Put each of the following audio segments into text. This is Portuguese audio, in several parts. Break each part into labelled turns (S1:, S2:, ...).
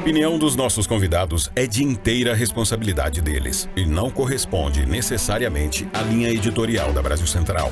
S1: opinião dos nossos convidados é de inteira responsabilidade deles e não corresponde necessariamente à linha editorial da Brasil Central.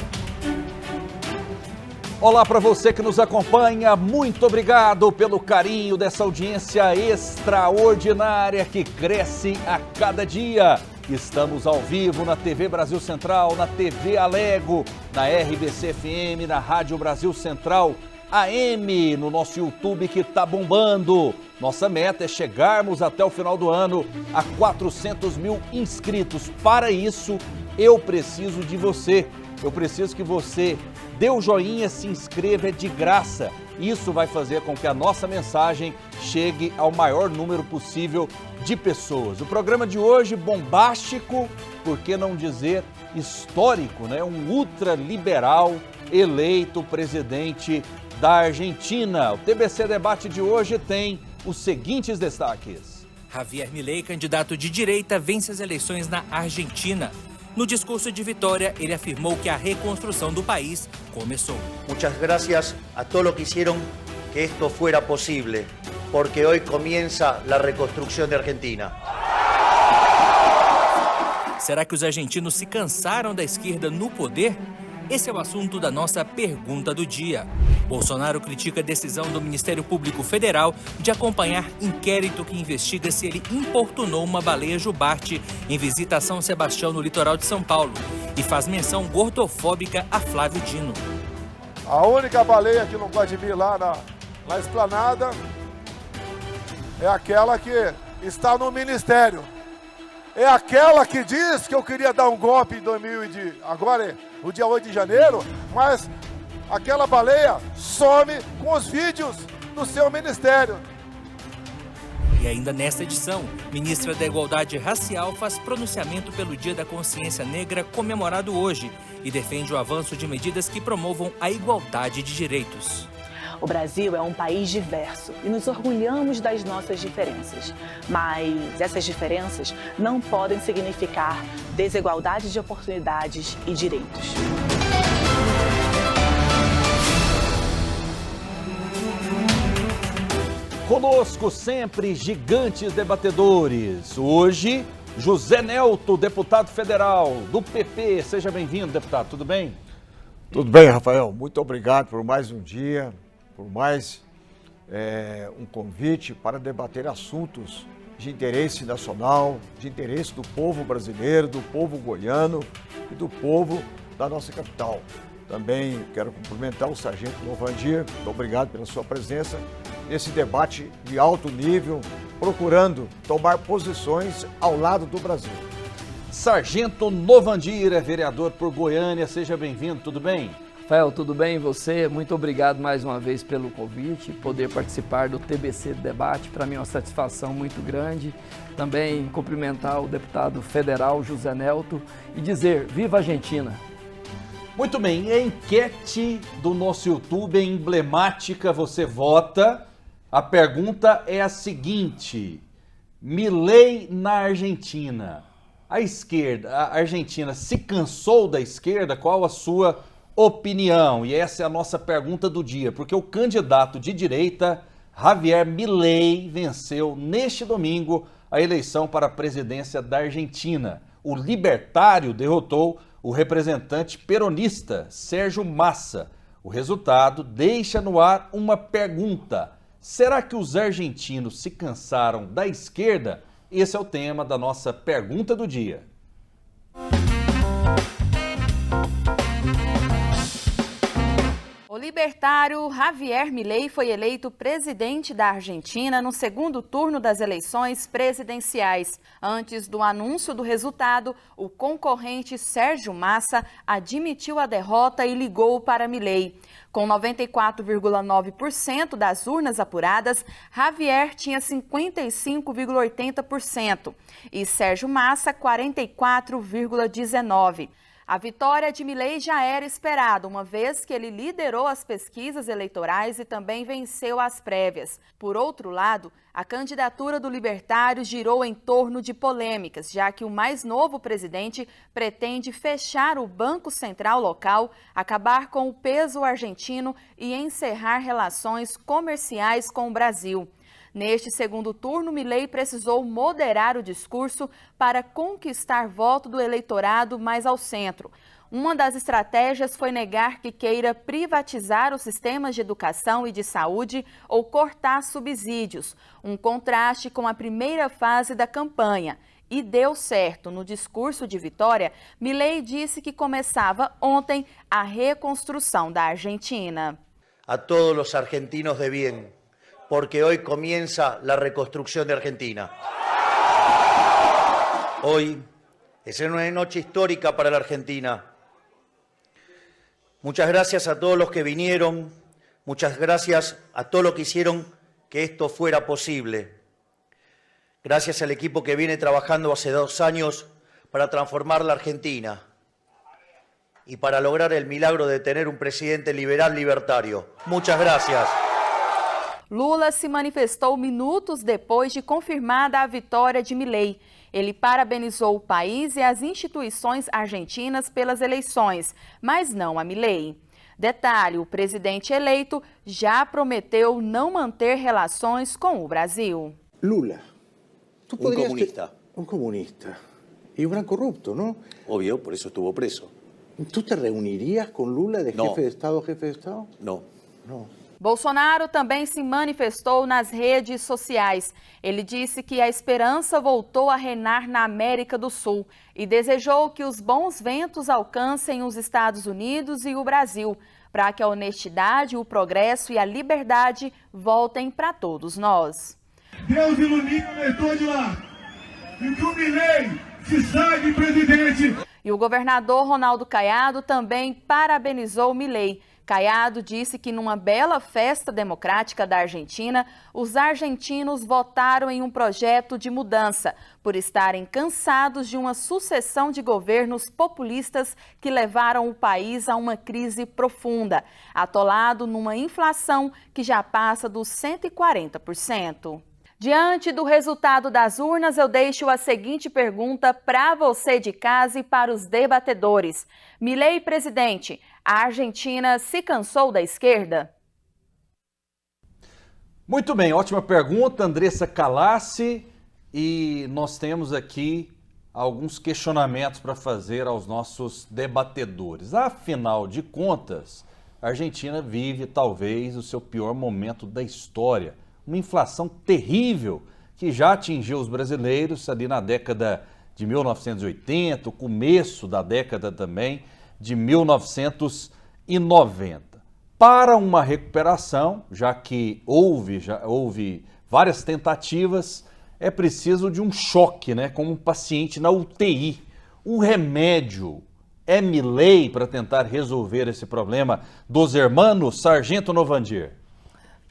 S2: Olá para você que nos acompanha, muito obrigado pelo carinho dessa audiência extraordinária que cresce a cada dia. Estamos ao vivo na TV Brasil Central, na TV Alego, na RBC FM, na Rádio Brasil Central AM, no nosso YouTube que está bombando. Nossa meta é chegarmos até o final do ano a 400 mil inscritos. Para isso, eu preciso de você. Eu preciso que você dê o joinha, se inscreva, é de graça. Isso vai fazer com que a nossa mensagem chegue ao maior número possível de pessoas. O programa de hoje, bombástico, por que não dizer histórico, né? Um ultraliberal eleito presidente da Argentina. O TBC Debate de hoje tem os seguintes destaques.
S3: Javier Milei, candidato de direita, vence as eleições na Argentina. No discurso de vitória, ele afirmou que a reconstrução do país começou.
S4: Muchas gracias a todos los que hicieron que esto fuera posible, porque hoy comienza la reconstrucción de Argentina.
S3: Será que os argentinos se cansaram da esquerda no poder? Esse é o assunto da nossa pergunta do dia. Bolsonaro critica a decisão do Ministério Público Federal de acompanhar inquérito que investiga se ele importunou uma baleia jubarte em visita a São Sebastião, no litoral de São Paulo, e faz menção gordofóbica a Flávio Dino.
S5: A única baleia que não pode vir lá na esplanada é aquela que está no Ministério. É aquela que diz que eu queria dar um golpe em agora é o dia 8 de janeiro, mas aquela baleia some com os vídeos do seu ministério.
S3: E ainda nesta edição, ministra da Igualdade Racial faz pronunciamento pelo Dia da Consciência Negra comemorado hoje e defende o avanço de medidas que promovam a igualdade de direitos.
S6: O Brasil é um país diverso e nos orgulhamos das nossas diferenças. Mas essas diferenças não podem significar desigualdade de oportunidades e direitos.
S2: Conosco sempre gigantes debatedores. Hoje, José Nelto, deputado federal do PP. Seja bem-vindo, deputado. Tudo bem?
S7: Tudo bem, Rafael. Muito obrigado por mais um dia, por mais um convite para debater assuntos de interesse nacional, de interesse do povo brasileiro, do povo goiano e do povo da nossa capital. Também quero cumprimentar o sargento Novandir. Muito obrigado pela sua presença nesse debate de alto nível, procurando tomar posições ao lado do Brasil.
S2: Sargento Novandir é vereador por Goiânia. Seja bem-vindo, tudo bem?
S8: Rafael, tudo bem? E você? Muito obrigado mais uma vez pelo convite, poder participar do TBC Debate. Para mim é uma satisfação muito grande. Também cumprimentar o deputado federal José Nelto e dizer, viva a Argentina!
S2: Muito bem, a enquete do nosso YouTube é emblemática, você vota. A pergunta é a seguinte: Milei na Argentina. A esquerda, a Argentina se cansou da esquerda? Qual a sua opinião? E essa é a nossa pergunta do dia, porque o candidato de direita, Javier Milei, venceu neste domingo a eleição para a presidência da Argentina. O libertário derrotou o representante peronista, Sérgio Massa. O resultado deixa no ar uma pergunta: será que os argentinos se cansaram da esquerda? Esse é o tema da nossa pergunta do dia.
S9: O libertário Javier Milei foi eleito presidente da Argentina no segundo turno das eleições presidenciais. Antes do anúncio do resultado, o concorrente Sérgio Massa admitiu a derrota e ligou para Milei. Com 94,9% das urnas apuradas, Javier tinha 55,80% e Sérgio Massa 44,19%. A vitória de Milei já era esperada, uma vez que ele liderou as pesquisas eleitorais e também venceu as prévias. Por outro lado, a candidatura do libertário girou em torno de polêmicas, já que o mais novo presidente pretende fechar o Banco Central local, acabar com o peso argentino e encerrar relações comerciais com o Brasil. Neste segundo turno, Milei precisou moderar o discurso para conquistar voto do eleitorado mais ao centro. Uma das estratégias foi negar que queira privatizar os sistemas de educação e de saúde ou cortar subsídios, um contraste com a primeira fase da campanha. E deu certo. No discurso de vitória, Milei disse que começava ontem a reconstrução da Argentina.
S4: A todos los argentinos de bien, porque hoy comienza la reconstrucción de Argentina. Hoy es una noche histórica para la Argentina. Muchas gracias a todos los que vinieron, muchas gracias a todos los que hicieron que esto fuera posible. Gracias al equipo que viene trabajando hace 2 años para transformar la Argentina y para lograr el milagro de tener un presidente liberal libertario. Muchas gracias.
S9: Lula se manifestou minutos depois de confirmada a vitória de Milei. Ele parabenizou o país e as instituições argentinas pelas eleições, mas não a Milei. Detalhe, o presidente eleito já prometeu não manter relações com o Brasil.
S10: Lula.
S11: Un comunista.
S10: Un comunista. Y un gran corrupto, ¿no?
S11: Obvio, por eso estuvo preso.
S10: ¿Tú te reunirías con Lula de jefe de Estado a jefe de Estado?
S11: No.
S10: No.
S9: Bolsonaro também se manifestou nas redes sociais. Ele disse que a esperança voltou a reinar na América do Sul e desejou que os bons ventos alcancem os Estados Unidos e o Brasil, para que a honestidade, o progresso e a liberdade voltem para todos nós.
S5: Deus ilumine o eleitor de lá e que o Milei se sabe presidente.
S9: E o governador Ronaldo Caiado também parabenizou Milei. Caiado disse que numa bela festa democrática da Argentina, os argentinos votaram em um projeto de mudança, por estarem cansados de uma sucessão de governos populistas que levaram o país a uma crise profunda, atolado numa inflação que já passa dos 140%. Diante do resultado das urnas, eu deixo a seguinte pergunta para você de casa e para os debatedores. Milei presidente, a Argentina se cansou da esquerda?
S2: Muito bem, ótima pergunta, Andressa Calassi. E nós temos aqui alguns questionamentos para fazer aos nossos debatedores. Afinal de contas, a Argentina vive talvez o seu pior momento da história. Uma inflação terrível que já atingiu os brasileiros ali na década de 1980, o começo da década também de 1990. Para uma recuperação, já que houve várias tentativas, é preciso de um choque, né? Como um paciente na UTI. Um remédio é Milei para tentar resolver esse problema dos hermanos? Sargento Novandir.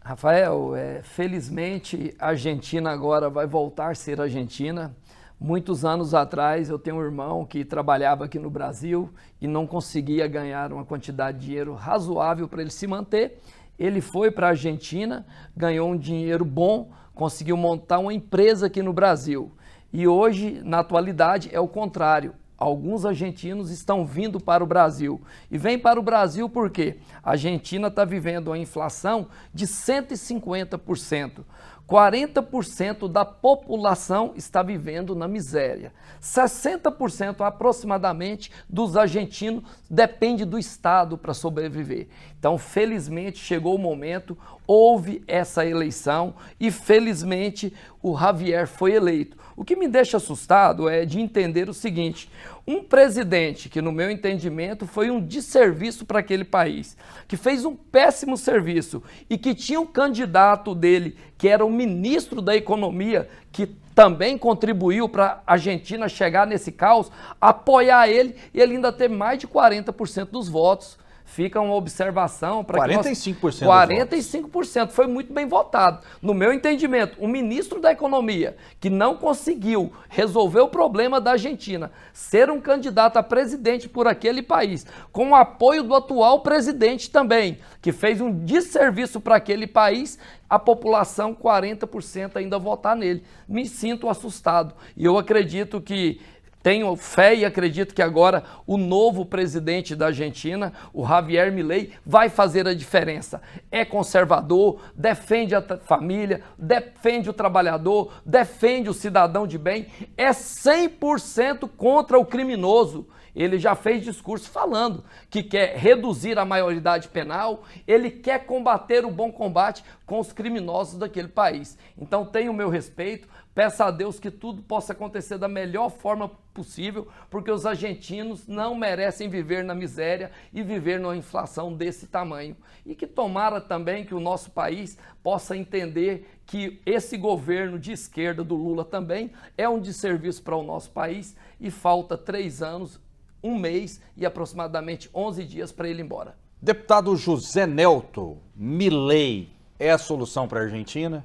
S8: Rafael, felizmente a Argentina agora vai voltar a ser Argentina. Muitos anos atrás eu tenho um irmão que trabalhava aqui no Brasil e não conseguia ganhar uma quantidade de dinheiro razoável para ele se manter. Ele foi para a Argentina, ganhou um dinheiro bom, conseguiu montar uma empresa aqui no Brasil. E hoje, na atualidade, é o contrário. Alguns argentinos estão vindo para o Brasil. E vêm para o Brasil por quê? A Argentina está vivendo uma inflação de 150%. 40% da população está vivendo na miséria. 60% aproximadamente dos argentinos depende do Estado para sobreviver. Então, felizmente, chegou o momento, houve essa eleição e, felizmente, o Javier foi eleito. O que me deixa assustado é de entender o seguinte: um presidente que, no meu entendimento, foi um desserviço para aquele país, que fez um péssimo serviço e que tinha um candidato dele, que era o ministro da Economia, que também contribuiu para a Argentina chegar nesse caos, apoiar ele e ele ainda ter mais de 40% dos votos. Fica uma observação para
S2: 45%.
S8: 45% foi muito bem votado. No meu entendimento, o ministro da Economia, que não conseguiu resolver o problema da Argentina, ser um candidato a presidente por aquele país, com o apoio do atual presidente também, que fez um desserviço para aquele país, a população, 40% ainda votar nele. Me sinto assustado. E eu acredito que Tenho fé e acredito que agora o novo presidente da Argentina, o Javier Milei, vai fazer a diferença. É conservador, defende a família, defende o trabalhador, defende o cidadão de bem, é 100% contra o criminoso. Ele já fez discurso falando que quer reduzir a maioridade penal, ele quer combater o bom combate com os criminosos daquele país. Então tenho o meu respeito, peço a Deus que tudo possa acontecer da melhor forma possível, porque os argentinos não merecem viver na miséria e viver numa inflação desse tamanho. E que tomara também que o nosso país possa entender que esse governo de esquerda do Lula também é um desserviço para o nosso país e falta 3 anos, 1 mês e aproximadamente 11 dias para ele ir embora.
S2: Deputado José Nelto, Milei é a solução para a Argentina?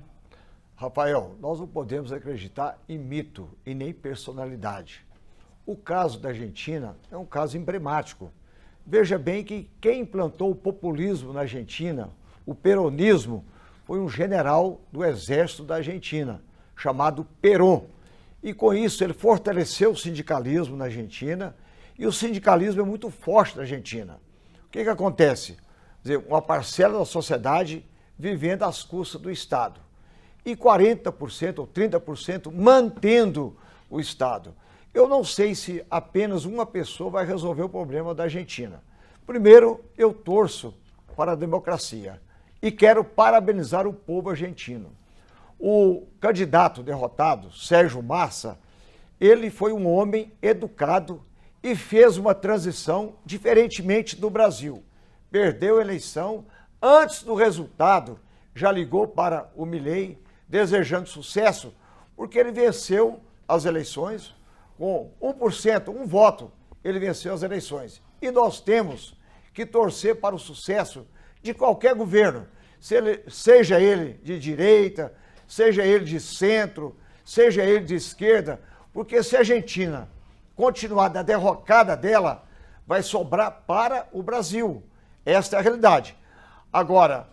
S7: Rafael, nós não podemos acreditar em mito e nem personalidade. O caso da Argentina é um caso emblemático. Veja bem que quem implantou o populismo na Argentina, o peronismo, foi um general do exército da Argentina, chamado Perón. E com isso ele fortaleceu o sindicalismo na Argentina, e o sindicalismo é muito forte na Argentina. O que acontece? Quer dizer, uma parcela da sociedade vivendo às custas do Estado. E 40% ou 30% mantendo o Estado. Eu não sei se apenas uma pessoa vai resolver o problema da Argentina. Primeiro, eu torço para a democracia e quero parabenizar o povo argentino. O candidato derrotado, Sérgio Massa, ele foi um homem educado e fez uma transição diferentemente do Brasil. Perdeu a eleição, antes do resultado, já ligou para o Milei, desejando sucesso, porque ele venceu as eleições com 1%, um voto, ele venceu as eleições. E nós temos que torcer para o sucesso de qualquer governo, seja ele de direita, seja ele de centro, seja ele de esquerda, porque se a Argentina continuar da derrocada dela, vai sobrar para o Brasil. Esta é a realidade. Agora,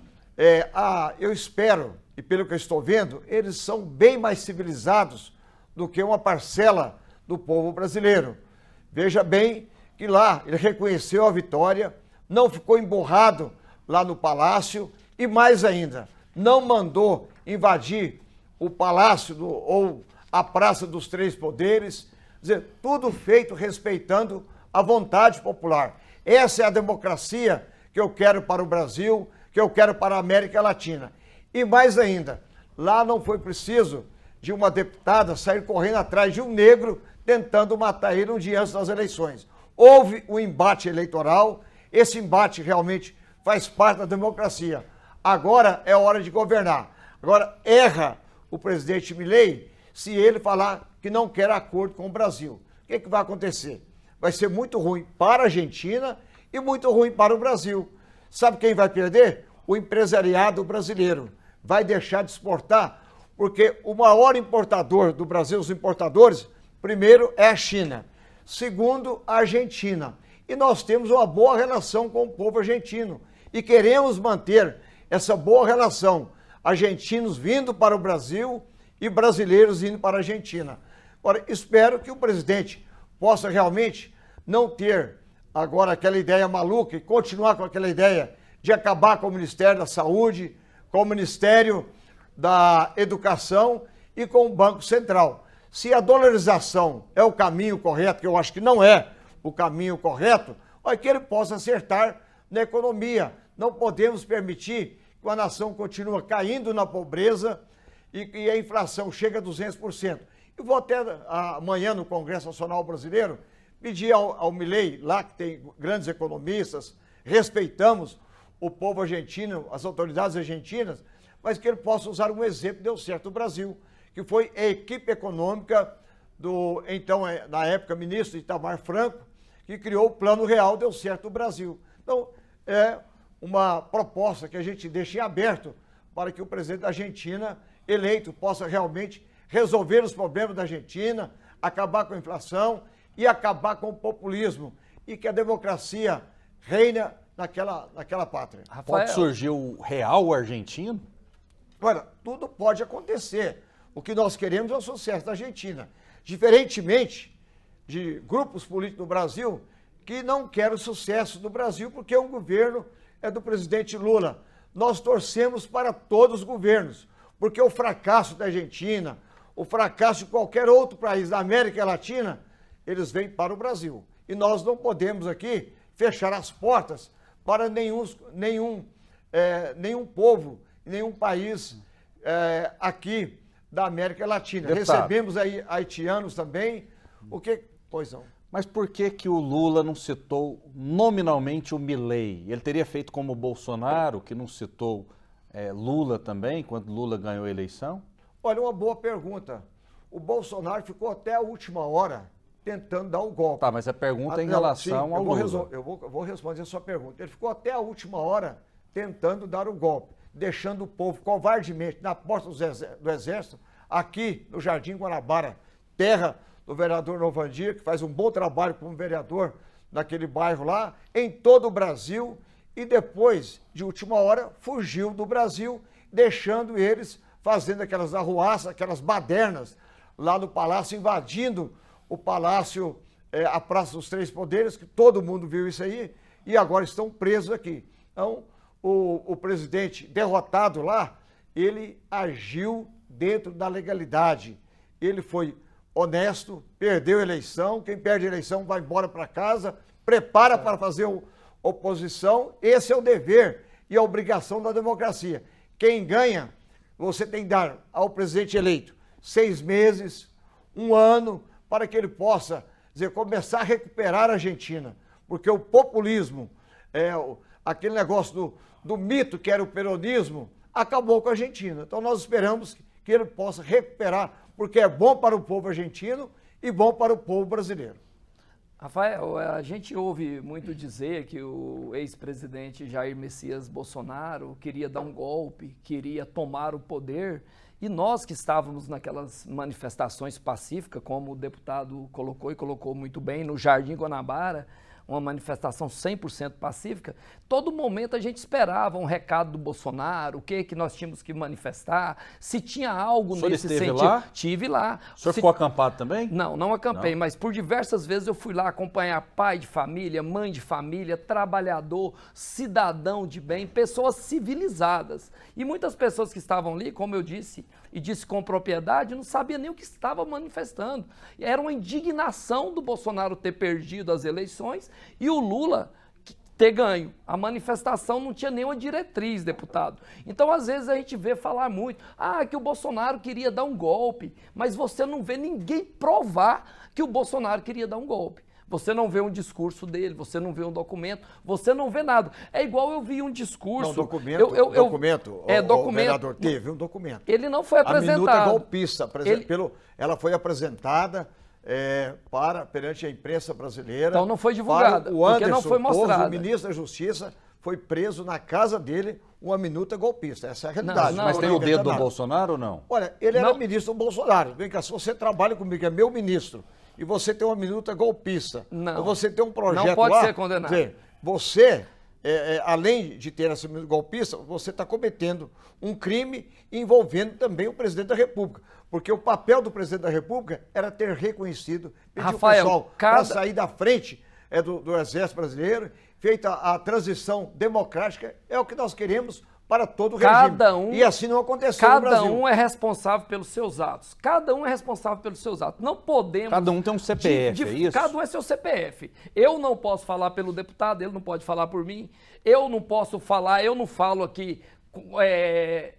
S7: eu espero, e pelo que eu estou vendo, eles são bem mais civilizados do que uma parcela do povo brasileiro. Veja bem que lá ele reconheceu a vitória, não ficou emburrado lá no palácio e mais ainda, não mandou invadir o palácio ou a Praça dos Três Poderes. Quer dizer, tudo feito respeitando a vontade popular. Essa é a democracia que eu quero para o Brasil, que eu quero para a América Latina. E mais ainda, lá não foi preciso de uma deputada sair correndo atrás de um negro tentando matar ele um dia antes das eleições. Houve um embate eleitoral, esse embate realmente faz parte da democracia. Agora é hora de governar. Agora erra o presidente Milei se ele falar que não quer acordo com o Brasil. O que vai acontecer? Vai ser muito ruim para a Argentina e muito ruim para o Brasil. Sabe quem vai perder? O empresariado brasileiro. Vai deixar de exportar, porque o maior importador do Brasil, os importadores, primeiro é a China, segundo a Argentina. E nós temos uma boa relação com o povo argentino e queremos manter essa boa relação. Argentinos vindo para o Brasil e brasileiros indo para a Argentina. Agora, espero que o presidente possa realmente não ter agora aquela ideia maluca e continuar com aquela ideia de acabar com o Ministério da Saúde, com o Ministério da Educação e com o Banco Central. Se a dolarização é o caminho correto, que eu acho que não é o caminho correto, é que ele possa acertar na economia. Não podemos permitir que a nação continue caindo na pobreza e a inflação chega a 200%. Eu vou até amanhã no Congresso Nacional Brasileiro pedir ao Milei, lá que tem grandes economistas, respeitamos o povo argentino, as autoridades argentinas, mas que ele possa usar um exemplo que deu certo no Brasil, que foi a equipe econômica do, então, na época, ministro Itamar Franco, que criou o Plano Real, deu certo no Brasil. Então, é uma proposta que a gente deixa em aberto para que o presidente da Argentina, eleito, possa realmente resolver os problemas da Argentina, acabar com a inflação e acabar com o populismo, e que a democracia reina naquela pátria.
S2: Rafael, pode surgir o real argentino?
S7: Olha, tudo pode acontecer. O que nós queremos é o sucesso da Argentina. Diferentemente de grupos políticos no Brasil que não querem o sucesso do Brasil, porque o governo é do presidente Lula. Nós torcemos para todos os governos, porque o fracasso da Argentina, o fracasso de qualquer outro país da América Latina, eles vêm para o Brasil. E nós não podemos aqui fechar as portas para nenhum povo, nenhum país aqui da América Latina.
S2: Deputado.
S7: Recebemos aí haitianos também. Pois não.
S2: Mas por que o Lula não citou nominalmente o Milei? Ele teria feito como o Bolsonaro, que não citou Lula também, quando Lula ganhou a eleição?
S7: Olha, uma boa pergunta. O Bolsonaro ficou até a última hora tentando dar o golpe.
S2: Tá, mas a pergunta é em relação ao Lula.
S7: Eu vou responder a sua pergunta. Ele ficou até a última hora tentando dar o golpe, deixando o povo covardemente na porta do Exército, aqui no Jardim Guanabara, terra do vereador Novandir, que faz um bom trabalho como vereador naquele bairro lá, em todo o Brasil, e depois, de última hora, fugiu do Brasil, deixando eles fazendo aquelas arruaças, aquelas badernas lá no palácio, invadindo o palácio, a Praça dos Três Poderes, que todo mundo viu isso aí, e agora estão presos aqui. Então, o presidente derrotado lá, ele agiu dentro da legalidade. Ele foi honesto, perdeu a eleição, quem perde a eleição vai embora para casa, prepara para fazer oposição. Esse é o dever e a obrigação da democracia. Quem ganha, você tem que dar ao presidente eleito 6 meses, 1 ano, para que ele possa começar a recuperar a Argentina. Porque o populismo, aquele negócio do mito que era o peronismo, acabou com a Argentina. Então nós esperamos que ele possa recuperar, porque é bom para o povo argentino e bom para o povo brasileiro.
S8: Rafael, a gente ouve muito dizer que o ex-presidente Jair Messias Bolsonaro queria dar um golpe, queria tomar o poder, e nós que estávamos naquelas manifestações pacíficas, como o deputado colocou e colocou muito bem, no Jardim Guanabara, uma manifestação 100% pacífica, todo momento a gente esperava um recado do Bolsonaro, o que nós tínhamos que manifestar, se tinha algo nesse sentido.
S2: Lá?
S8: Tive lá.
S2: O senhor ficou acampado também?
S8: Não acampei, mas por diversas vezes eu fui lá acompanhar pai de família, mãe de família, trabalhador, cidadão de bem, pessoas civilizadas. E muitas pessoas que estavam ali, como eu disse, e disse com propriedade, não sabia nem o que estava manifestando. Era uma indignação do Bolsonaro ter perdido as eleições e o Lula ter ganho. A manifestação não tinha nenhuma diretriz, deputado. Então, às vezes, a gente vê falar muito, que o Bolsonaro queria dar um golpe, mas você não vê ninguém provar que o Bolsonaro queria dar um golpe. Você não vê um discurso dele, você não vê um documento, você não vê nada. É igual eu vi um discurso...
S7: Não, documento. O vereador teve um documento.
S8: Ele não foi apresentado.
S7: A minuta golpista, ela foi apresentada perante a imprensa brasileira.
S8: Então não foi divulgada, porque não foi mostrada.
S7: O ministro da Justiça foi preso na casa dele, uma minuta golpista. Essa é a realidade.
S2: Mas tem o dedo do Bolsonaro ou não?
S7: Olha, ele era ministro do Bolsonaro. Vem cá, se você trabalha comigo, é meu ministro, e você tem uma minuta golpista, ou você tem um projeto
S8: não pode ser condenado.
S7: Dizer, você, além de ter essa minuta golpista, você está cometendo um crime envolvendo também o presidente da República. Porque o papel do presidente da República era ter reconhecido, pedir o pessoal para sair da frente do Exército Brasileiro, feita a transição democrática, é o que nós queremos para todo o regime. E assim não aconteceu no Brasil.
S8: Cada um é responsável pelos seus atos. Cada um é responsável pelos seus atos. Não podemos...
S2: Cada um tem um CPF, é isso?
S8: Cada um é seu CPF. Eu não posso falar pelo deputado, ele não pode falar por mim. Eu não posso falar, eu não falo aqui...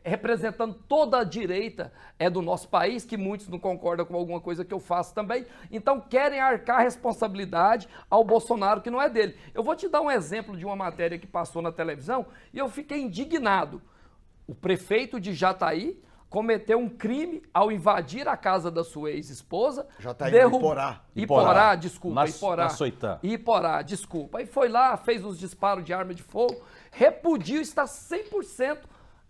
S8: representando toda a direita do nosso país, que muitos não concordam com alguma coisa que eu faço também, então querem arcar a responsabilidade ao Bolsonaro, que não é dele. Eu vou te dar um exemplo de uma matéria que passou na televisão e eu fiquei indignado. O prefeito de Jataí cometeu um crime ao invadir a casa da sua ex-esposa. Iporá, desculpa. Iporá, desculpa. Aí foi lá, fez uns disparos de arma de fogo, repudio, está 100%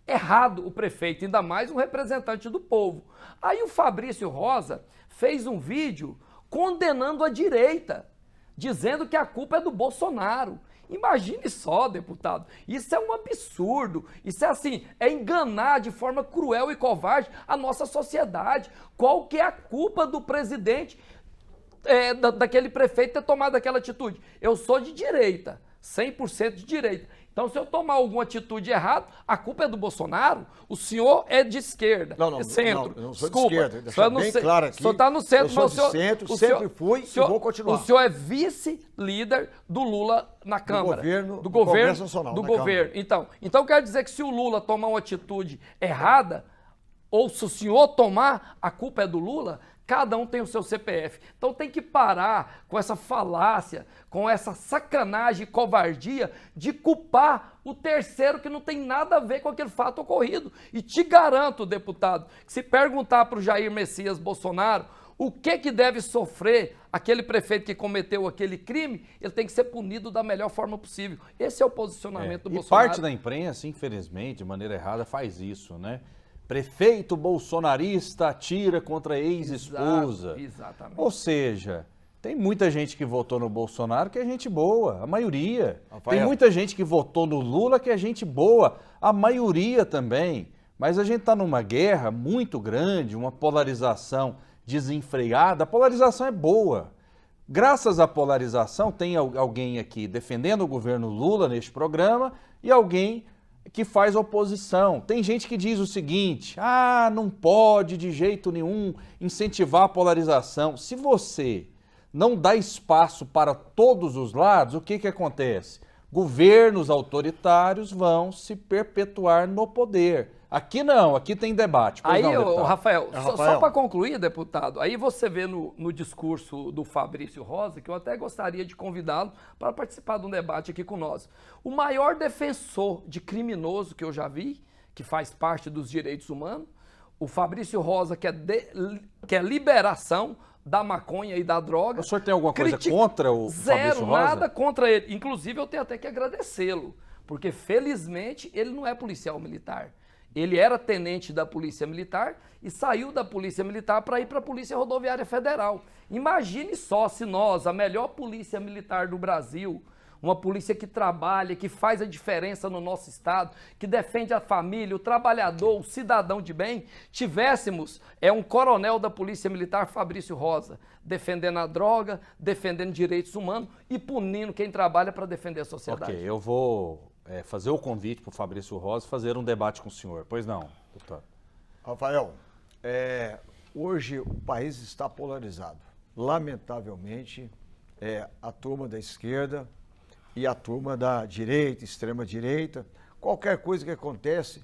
S8: errado o prefeito, ainda mais um representante do povo. Aí o Fabrício Rosa fez um vídeo condenando a direita, dizendo que a culpa é do Bolsonaro. Imagine só, deputado, isso é um absurdo, isso é enganar de forma cruel e covarde a nossa sociedade. Qual que é a culpa do presidente daquele prefeito ter tomado aquela atitude. Eu sou de direita, 100% de direita. Então, se eu tomar alguma atitude errada, a culpa é do Bolsonaro. O senhor é de esquerda, centro.
S7: Não sou
S8: Desculpa,
S7: de esquerda. Deixar bem claro aqui.
S8: O senhor está no centro,
S7: eu sou de centro, sempre fui e vou continuar.
S8: O senhor é vice-líder do Lula na Câmara.
S7: Do governo Nacional.
S8: Do governo. Então, quer dizer que se o Lula tomar uma atitude errada, ou se o senhor tomar, a culpa é do Lula, cada um tem o seu CPF. Então tem que parar com essa falácia, com essa sacanagem e covardia de culpar o terceiro que não tem nada a ver com aquele fato ocorrido. E te garanto, deputado, que se perguntar para o Jair Messias Bolsonaro o que deve sofrer aquele prefeito que cometeu aquele crime, ele tem que ser punido da melhor forma possível. Esse é o posicionamento do Bolsonaro.
S2: E parte da imprensa, infelizmente, de maneira errada, faz isso, né? Prefeito bolsonarista atira contra ex-esposa.
S8: Exatamente.
S2: Ou seja, tem muita gente que votou no Bolsonaro que é gente boa, a maioria.
S7: Rafael.
S2: Tem muita gente que votou no Lula que é gente boa, a maioria também. Mas a gente está numa guerra muito grande, uma polarização desenfreada. A polarização é boa. Graças à polarização, tem alguém aqui defendendo o governo Lula neste programa e alguém que faz oposição. Tem gente que diz o seguinte: não pode de jeito nenhum incentivar a polarização. Se você não dá espaço para todos os lados, o que acontece? Governos autoritários vão se perpetuar no poder. Aqui não, aqui tem debate.
S8: Aí, Rafael, só para concluir, deputado, aí você vê no discurso do Fabrício Rosa, que eu até gostaria de convidá-lo para participar de um debate aqui com nós. O maior defensor de criminoso que eu já vi, que faz parte dos direitos humanos, o Fabrício Rosa quer liberação da maconha e da droga.
S2: O senhor tem alguma coisa contra o Fabrício Rosa?
S8: Nada contra ele. Inclusive, eu tenho até que agradecê-lo, porque felizmente ele não é policial militar. Ele era tenente da Polícia Militar e saiu da Polícia Militar para ir para a Polícia Rodoviária Federal. Imagine só se nós, a melhor polícia militar do Brasil, uma polícia que trabalha, que faz a diferença no nosso estado, que defende a família, o trabalhador, o cidadão de bem, tivéssemos um coronel da Polícia Militar, Fabrício Rosa, defendendo a droga, defendendo direitos humanos e punindo quem trabalha para defender a sociedade.
S2: Ok, eu vou fazer o convite para o Fabrício Rosa fazer um debate com o senhor. Pois não, doutor.
S7: Rafael, hoje o país está polarizado. Lamentavelmente, a turma da esquerda e a turma da direita, extrema-direita, qualquer coisa que acontece,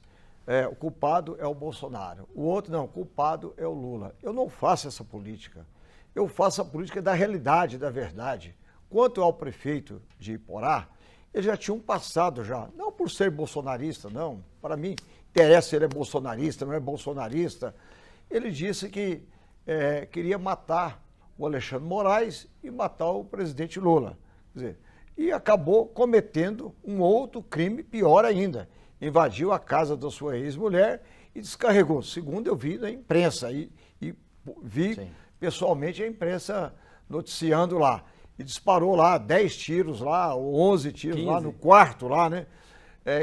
S7: o culpado é o Bolsonaro. O outro não, o culpado é o Lula. Eu não faço essa política. Eu faço a política da realidade, da verdade. Quanto ao prefeito de Iporá, ele já tinha um passado já, não por ser bolsonarista, não. Para mim, interessa se ele é bolsonarista, não é bolsonarista. Ele disse que queria matar o Alexandre Moraes e matar o presidente Lula. Quer dizer, e acabou cometendo um outro crime pior ainda. Invadiu a casa da sua ex-mulher e descarregou, segundo eu vi na imprensa, e vi Sim. pessoalmente a imprensa noticiando lá. E disparou lá 10 tiros lá, ou 11 tiros 15. Lá no quarto lá, né?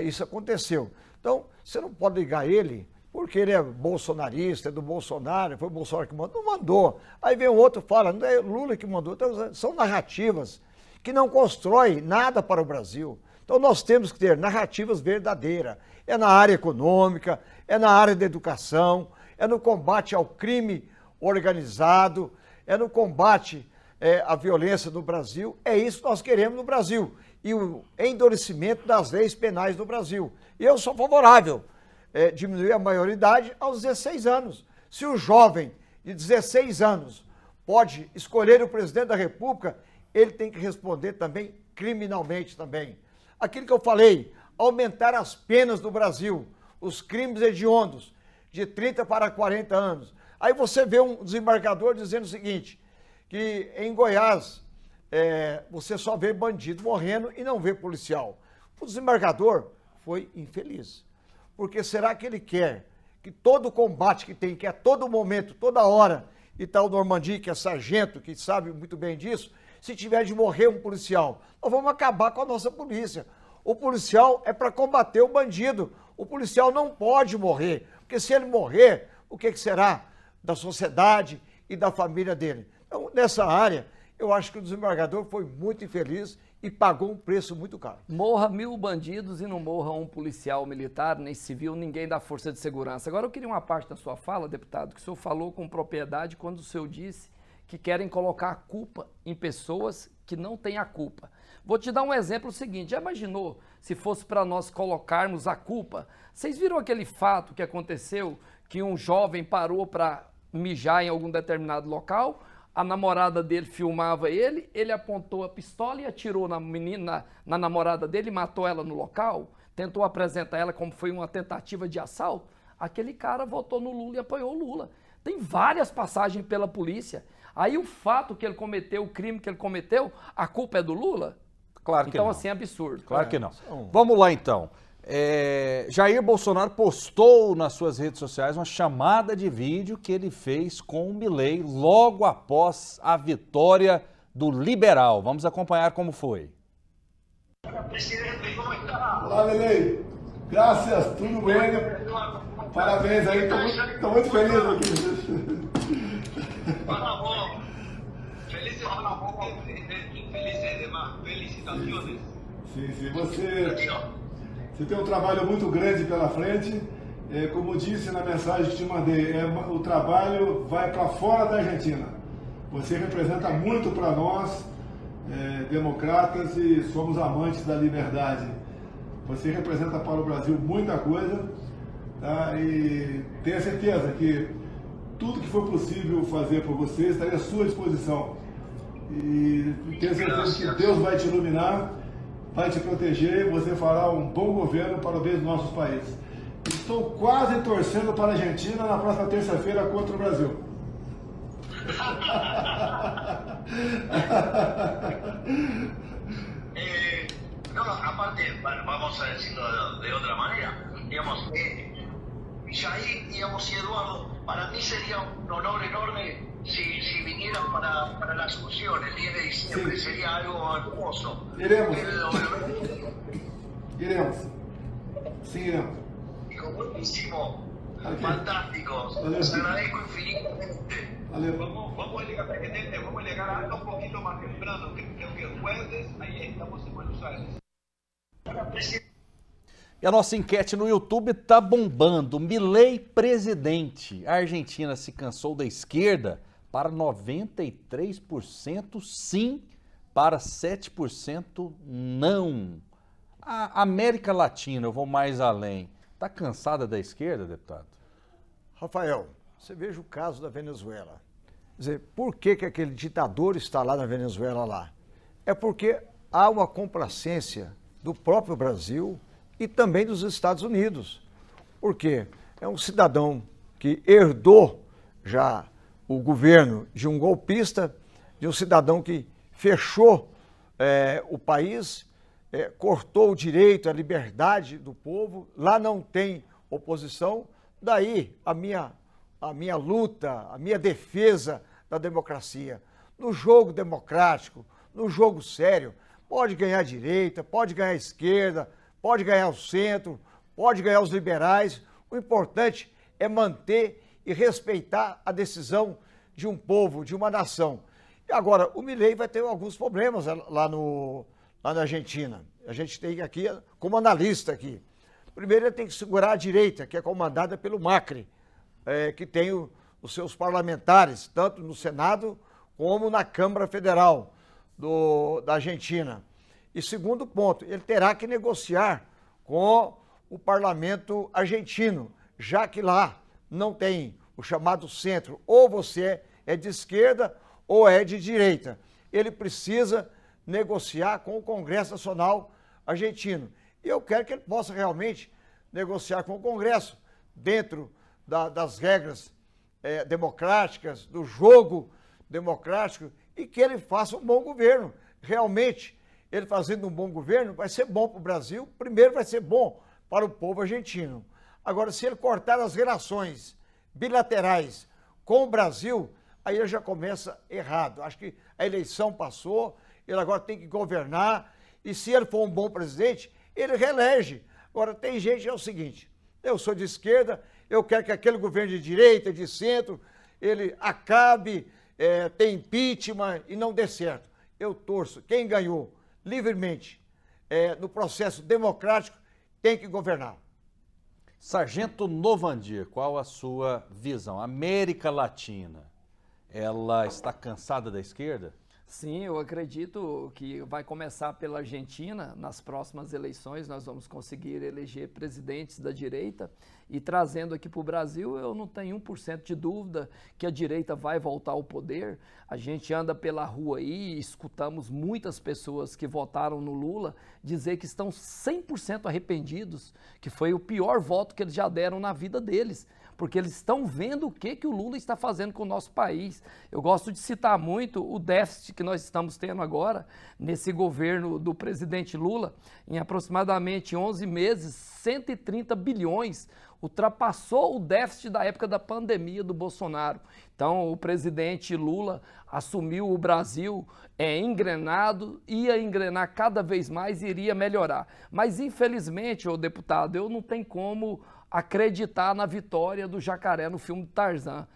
S7: Isso aconteceu. Então, você não pode ligar ele, porque ele é bolsonarista, é do Bolsonaro, foi o Bolsonaro que mandou. Não mandou. Aí vem o outro e fala, não é Lula que mandou. Então, são narrativas que não constroem nada para o Brasil. Então, nós temos que ter narrativas verdadeiras. É na área econômica, é na área da educação, é no combate ao crime organizado, é no combate a violência no Brasil. É isso que nós queremos no Brasil. E o endurecimento das leis penais no Brasil. E eu sou favorável diminuir a maioridade aos 16 anos. Se o jovem de 16 anos pode escolher o presidente da República, ele tem que responder também criminalmente também. Aquilo que eu falei, aumentar as penas no Brasil, os crimes hediondos, de 30 para 40 anos. Aí você vê um desembargador dizendo o seguinte, que em Goiás você só vê bandido morrendo e não vê policial. O desembargador foi infeliz. Porque será que ele quer que todo o combate que tem, que é todo momento, toda hora, e tal Normandie, que é sargento, que sabe muito bem disso, se tiver de morrer um policial, nós vamos acabar com a nossa polícia. O policial é para combater o bandido. O policial não pode morrer, porque se ele morrer, o que será da sociedade e da família dele? Então, nessa área, eu acho que o desembargador foi muito infeliz e pagou um preço muito caro.
S8: Morra 1000 bandidos e não morra um policial militar, nem civil, ninguém da força de segurança. Agora eu queria uma parte da sua fala, deputado, que o senhor falou com propriedade quando o senhor disse que querem colocar a culpa em pessoas que não têm a culpa. Vou te dar um exemplo seguinte, já imaginou se fosse para nós colocarmos a culpa? Vocês viram aquele fato que aconteceu, que um jovem parou para mijar em algum determinado local, a namorada dele filmava ele, ele apontou a pistola e atirou na menina, na namorada dele e matou ela no local, tentou apresentar ela como foi uma tentativa de assalto, aquele cara votou no Lula e apoiou o Lula. Tem várias passagens pela polícia. Aí o fato que ele cometeu, o crime que ele cometeu, a culpa é do Lula?
S2: Claro que não.
S8: Então assim é absurdo.
S2: Claro que não. Vamos lá então. Jair Bolsonaro postou nas suas redes sociais uma chamada de vídeo que ele fez com o Milei logo após a vitória do Liberal. Vamos acompanhar como foi.
S5: Olá, Milei. Graças, tudo bem? Parabéns aí, tô muito feliz aqui.
S12: Felices demás, felicitaciones.
S5: Sim, você tem um trabalho muito grande pela frente. Como disse na mensagem que te mandei, o trabalho vai para fora da Argentina. Você representa muito para nós, democratas, e somos amantes da liberdade. Você representa para o Brasil muita coisa, tá? E tenha certeza que tudo que for possível fazer por você estaria à sua disposição. E tenha certeza que Deus vai te iluminar, vai te proteger, você fará um bom governo para o bem dos nossos países. Estou quase torcendo para a Argentina na próxima terça-feira contra o Brasil.
S12: No, aparte, vamos a decirlo de otra manera, digamos, Jair, digamos, y Eduardo, para mí sería un honor enorme si vinieran para la Asunción el 10 de diciembre, sí. Sería algo hermoso.
S5: Iremos. Sí, iremos.
S12: Dijo, buenísimo, fantástico, les agradezco infinitamente.
S13: Vamos a llegar, presidente, vamos a llegar un poquito más temprano, creo que el jueves, ahí estamos en Buenos Aires.
S2: E a nossa enquete no YouTube tá bombando. Milei presidente. A Argentina se cansou da esquerda para 93% sim, para 7% não. A América Latina, eu vou mais além, tá cansada da esquerda, deputado?
S7: Rafael, você veja o caso da Venezuela. Quer dizer, por que aquele ditador está lá na Venezuela lá? É porque há uma complacência do próprio Brasil e também dos Estados Unidos. Por quê? É um cidadão que herdou já o governo de um golpista, de um cidadão que fechou o país, cortou o direito, a liberdade do povo, lá não tem oposição, daí a minha luta, a minha defesa da democracia. No jogo democrático, no jogo sério, pode ganhar a direita, pode ganhar a esquerda, pode ganhar o centro, pode ganhar os liberais. O importante é manter e respeitar a decisão de um povo, de uma nação. E agora, o Milei vai ter alguns problemas lá na Argentina. A gente tem aqui, como analista aqui. Primeiro, ele tem que segurar a direita, que é comandada pelo Macri, que tem os seus parlamentares, tanto no Senado como na Câmara Federal da Argentina. E segundo ponto, ele terá que negociar com o parlamento argentino, já que lá não tem o chamado centro, ou você é de esquerda ou é de direita. Ele precisa negociar com o Congresso Nacional argentino. E eu quero que ele possa realmente negociar com o Congresso, dentro das regras democráticas, do jogo democrático, e que ele faça um bom governo. Realmente, ele fazendo um bom governo vai ser bom para o Brasil, primeiro vai ser bom para o povo argentino. Agora, se ele cortar as relações bilaterais com o Brasil, aí ele já começa errado. Acho que a eleição passou, ele agora tem que governar, e se ele for um bom presidente, ele reelege. Agora, tem gente que é o seguinte, eu sou de esquerda, eu quero que aquele governo de direita, de centro, ele acabe, tem impeachment e não dê certo. Eu torço, quem ganhou livremente no processo democrático tem que governar.
S2: Sargento Novandir, qual a sua visão? América Latina, ela está cansada da esquerda?
S8: Sim, eu acredito que vai começar pela Argentina. Nas próximas eleições nós vamos conseguir eleger presidentes da direita e trazendo aqui para o Brasil, eu não tenho 1% de dúvida que a direita vai voltar ao poder. A gente anda pela rua aí e escutamos muitas pessoas que votaram no Lula dizer que estão 100% arrependidos, que foi o pior voto que eles já deram na vida deles, porque eles estão vendo o que o Lula está fazendo com o nosso país. Eu gosto de citar muito o déficit que nós estamos tendo agora, nesse governo do presidente Lula, em aproximadamente 11 meses, 130 bilhões, ultrapassou o déficit da época da pandemia do Bolsonaro. Então, o presidente Lula assumiu o Brasil engrenado, ia engrenar cada vez mais e iria melhorar. Mas, infelizmente, ô deputado, eu não tenho como acreditar na vitória do jacaré no filme do Tarzan.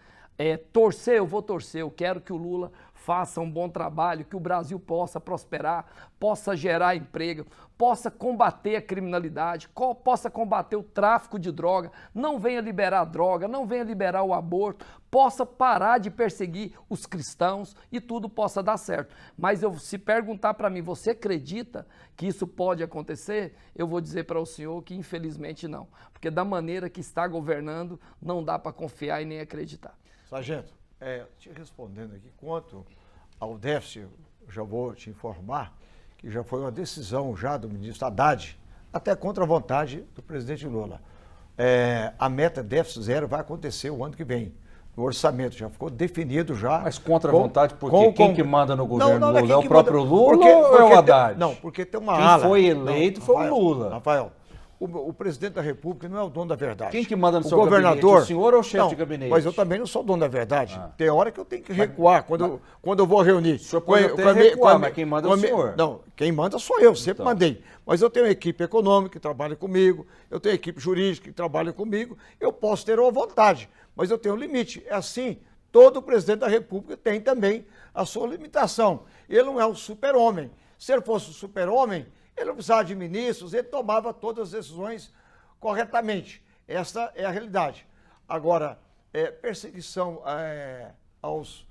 S8: Torcer, eu vou torcer, eu quero que o Lula faça um bom trabalho, que o Brasil possa prosperar, possa gerar emprego, possa combater a criminalidade, possa combater o tráfico de droga, não venha liberar droga, não venha liberar o aborto, possa parar de perseguir os cristãos e tudo possa dar certo. Mas se perguntar para mim, você acredita que isso pode acontecer? Eu vou dizer para o senhor que infelizmente não, porque da maneira que está governando, não dá para confiar e nem acreditar.
S7: Sargento, te respondendo aqui, quanto ao déficit, eu já vou te informar que já foi uma decisão já do ministro Haddad, até contra a vontade do presidente Lula. A meta déficit zero vai acontecer o ano que vem. No orçamento já ficou definido já.
S2: Mas contra a vontade, porque quem que manda no governo Lula é o próprio Lula ou é o Haddad?
S7: Não, porque tem uma
S2: ala. Quem foi eleito foi o Lula.
S7: Rafael, o presidente da República não é o dono da verdade.
S2: Quem que manda no seu
S7: governador,
S2: gabinete? O senhor ou o chefe de gabinete?
S7: Mas eu também não sou dono da verdade. Tem hora que eu tenho que recuar quando eu vou reunir.
S2: O senhor pode até recuar, mas quem manda é o senhor.
S7: Não, quem manda sou eu, sempre mandei. Mas eu tenho uma equipe econômica que trabalha comigo, eu tenho equipe jurídica que trabalha comigo, eu posso ter uma vontade, mas eu tenho um limite. É assim, todo presidente da República tem também a sua limitação. Ele não é um super-homem. Se ele fosse um super-homem, ele não precisava de ministros, ele tomava todas as decisões corretamente. Essa é a realidade. Agora, perseguição aos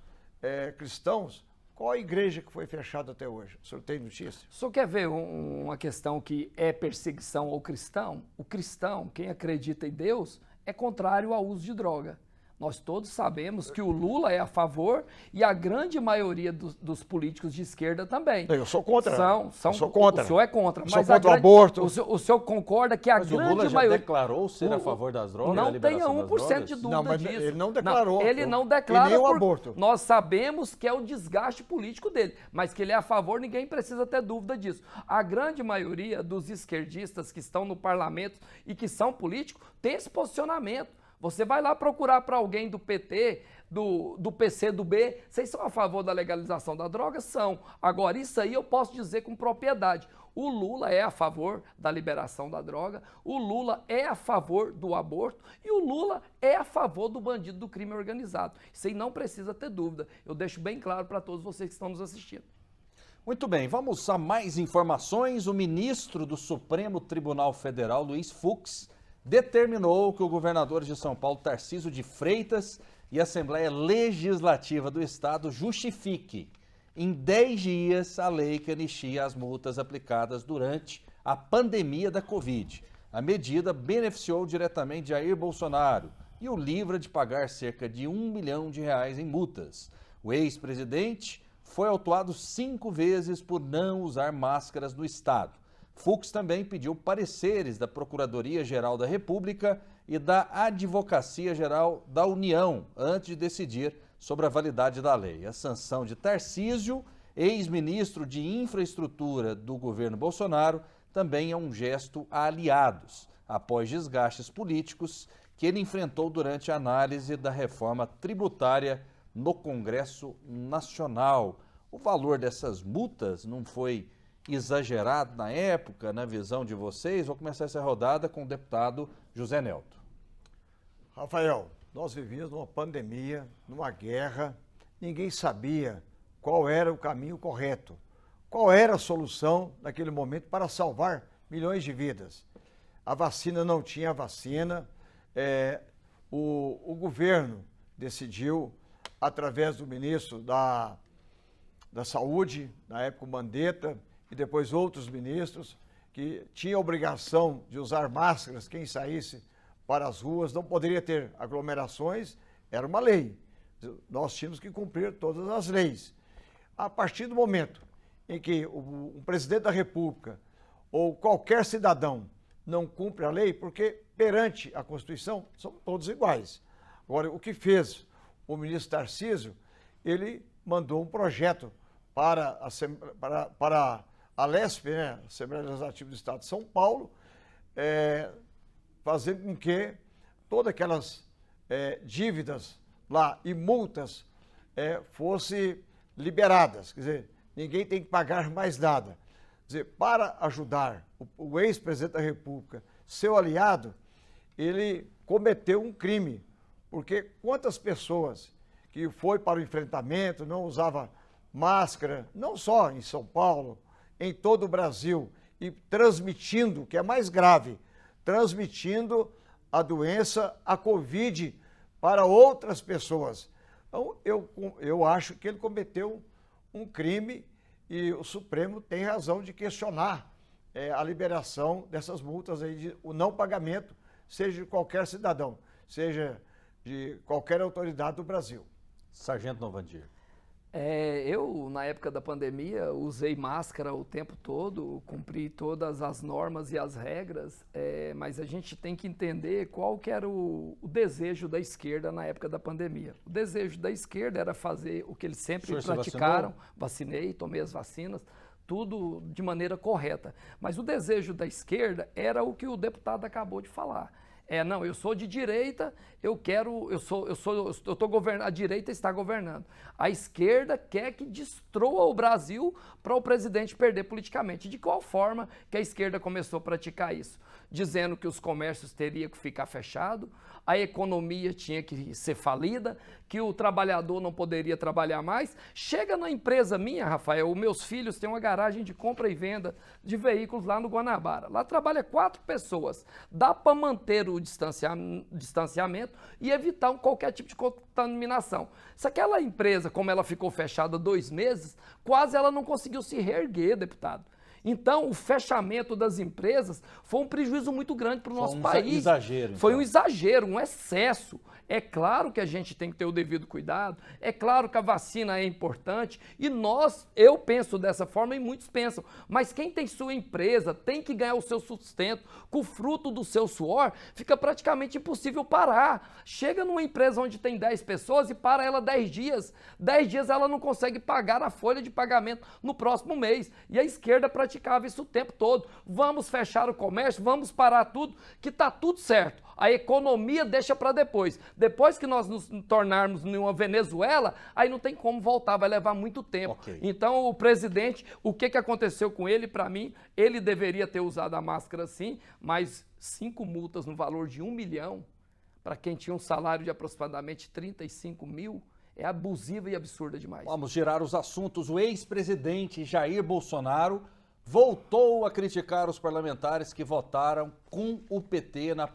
S7: cristãos, qual a igreja que foi fechada até hoje? O senhor tem notícia?
S8: O senhor quer ver uma questão que é perseguição ao cristão? O cristão, quem acredita em Deus, é contrário ao uso de droga. Nós todos sabemos que o Lula é a favor e a grande maioria dos políticos de esquerda também.
S7: Eu sou contra.
S8: Eu sou
S7: contra.
S8: O senhor é contra.
S7: Sou contra o aborto.
S8: O senhor concorda que a grande maioria...
S2: Mas o Lula já declarou ser a favor das drogas?
S8: Não tenha 1% de dúvida
S7: não, mas
S8: disso.
S7: Ele não declarou.
S8: Ele não declara
S7: e nem o aborto.
S8: Nós sabemos que é o desgaste político dele, mas que ele é a favor, ninguém precisa ter dúvida disso. A grande maioria dos esquerdistas que estão no parlamento e que são políticos tem esse posicionamento. Você vai lá procurar para alguém do PT, do PC, do B, vocês são a favor da legalização da droga? São. Agora, isso aí eu posso dizer com propriedade. O Lula é a favor da liberação da droga, o Lula é a favor do aborto e o Lula é a favor do bandido do crime organizado. Isso aí não precisa ter dúvida. Eu deixo bem claro para todos vocês que estão nos assistindo.
S2: Muito bem, vamos a mais informações. O ministro do Supremo Tribunal Federal, Luiz Fux, determinou que o governador de São Paulo, Tarcísio de Freitas, e a Assembleia Legislativa do Estado justifique em 10 dias a lei que anistia as multas aplicadas durante a pandemia da Covid. A medida beneficiou diretamente Jair Bolsonaro e o livra de pagar cerca de R$1 milhão em multas. O ex-presidente foi autuado 5 vezes por não usar máscaras no Estado. Fux também pediu pareceres da Procuradoria-Geral da República e da Advocacia-Geral da União antes de decidir sobre a validade da lei. A sanção de Tarcísio, ex-ministro de Infraestrutura do governo Bolsonaro, também é um gesto a aliados, após desgastes políticos que ele enfrentou durante a análise da reforma tributária no Congresso Nacional. O valor dessas multas não foi exagerado na época, na visão de vocês? Vou começar essa rodada com o deputado José Nelto.
S7: Rafael, nós vivíamos numa pandemia, numa guerra, ninguém sabia qual era o caminho correto, qual era a solução naquele momento para salvar milhões de vidas. A vacina não tinha vacina, o governo decidiu, através do ministro da Saúde, na época o Mandetta, e depois outros ministros, que tinha a obrigação de usar máscaras quem saísse para as ruas, não poderia ter aglomerações, era uma lei. Nós tínhamos que cumprir todas as leis. A partir do momento em que o presidente da República ou qualquer cidadão não cumpre a lei, porque perante a Constituição são todos iguais. Agora, o que fez o ministro Tarcísio, ele mandou um projeto para a LESP, né, Assembleia Legislativa do Estado de São Paulo, fazendo com que todas aquelas dívidas lá e multas fossem liberadas. Quer dizer, ninguém tem que pagar mais nada. Quer dizer, para ajudar o ex-presidente da República, seu aliado, ele cometeu um crime. Porque quantas pessoas que foi para o enfrentamento, não usava máscara, não só em São Paulo, em todo o Brasil, e transmitindo, que é mais grave, transmitindo a doença, a Covid, para outras pessoas. Então, eu acho que ele cometeu um crime e o Supremo tem razão de questionar a liberação dessas multas aí, o não pagamento, seja de qualquer cidadão, seja de qualquer autoridade do Brasil.
S2: Sargento Novandir.
S8: Eu, na época da pandemia, usei máscara o tempo todo, cumpri todas as normas e as regras, mas a gente tem que entender qual que era o desejo da esquerda na época da pandemia. O desejo da esquerda era fazer o que eles sempre praticaram, vacinei, tomei as vacinas, tudo de maneira correta. Mas o desejo da esquerda era o que o deputado acabou de falar. Não, eu sou de direita, a direita está governando. A esquerda quer que destrua o Brasil para o presidente perder politicamente. De qual forma que a esquerda começou a praticar isso? Dizendo que os comércios teriam que ficar fechados, a economia tinha que ser falida, que o trabalhador não poderia trabalhar mais. Chega na empresa minha, Rafael, meus filhos têm uma garagem de compra e venda de veículos lá no Guanabara. Lá trabalha 4 pessoas. Dá para manter o distanciamento e evitar qualquer tipo de contaminação. Se aquela empresa, como ela ficou fechada 2 meses, quase ela não conseguiu se reerguer, deputado. Então, o fechamento das empresas foi um prejuízo muito grande para o nosso país. Foi um exagero. Foi um exagero, um excesso. É claro que a gente tem que ter o devido cuidado, é claro que a vacina é importante e eu penso dessa forma e muitos pensam, mas quem tem sua empresa tem que ganhar o seu sustento com o fruto do seu suor, fica praticamente impossível parar. Chega numa empresa onde tem 10 pessoas e para ela 10 dias. 10 dias ela não consegue pagar a folha de pagamento no próximo mês. E a esquerda praticava isso o tempo todo. Vamos fechar o comércio, vamos parar tudo, que está tudo certo. A economia deixa para depois. Depois que nós nos tornarmos numa Venezuela, aí não tem como voltar, vai levar muito tempo. Okay. Então, o presidente, o que aconteceu com ele, para mim, ele deveria ter usado a máscara sim, mas 5 multas no valor de 1 milhão, para quem tinha um salário de aproximadamente 35 mil, é abusiva e absurda demais.
S2: Vamos girar os assuntos. O ex-presidente Jair Bolsonaro voltou a criticar os parlamentares que votaram com o PT na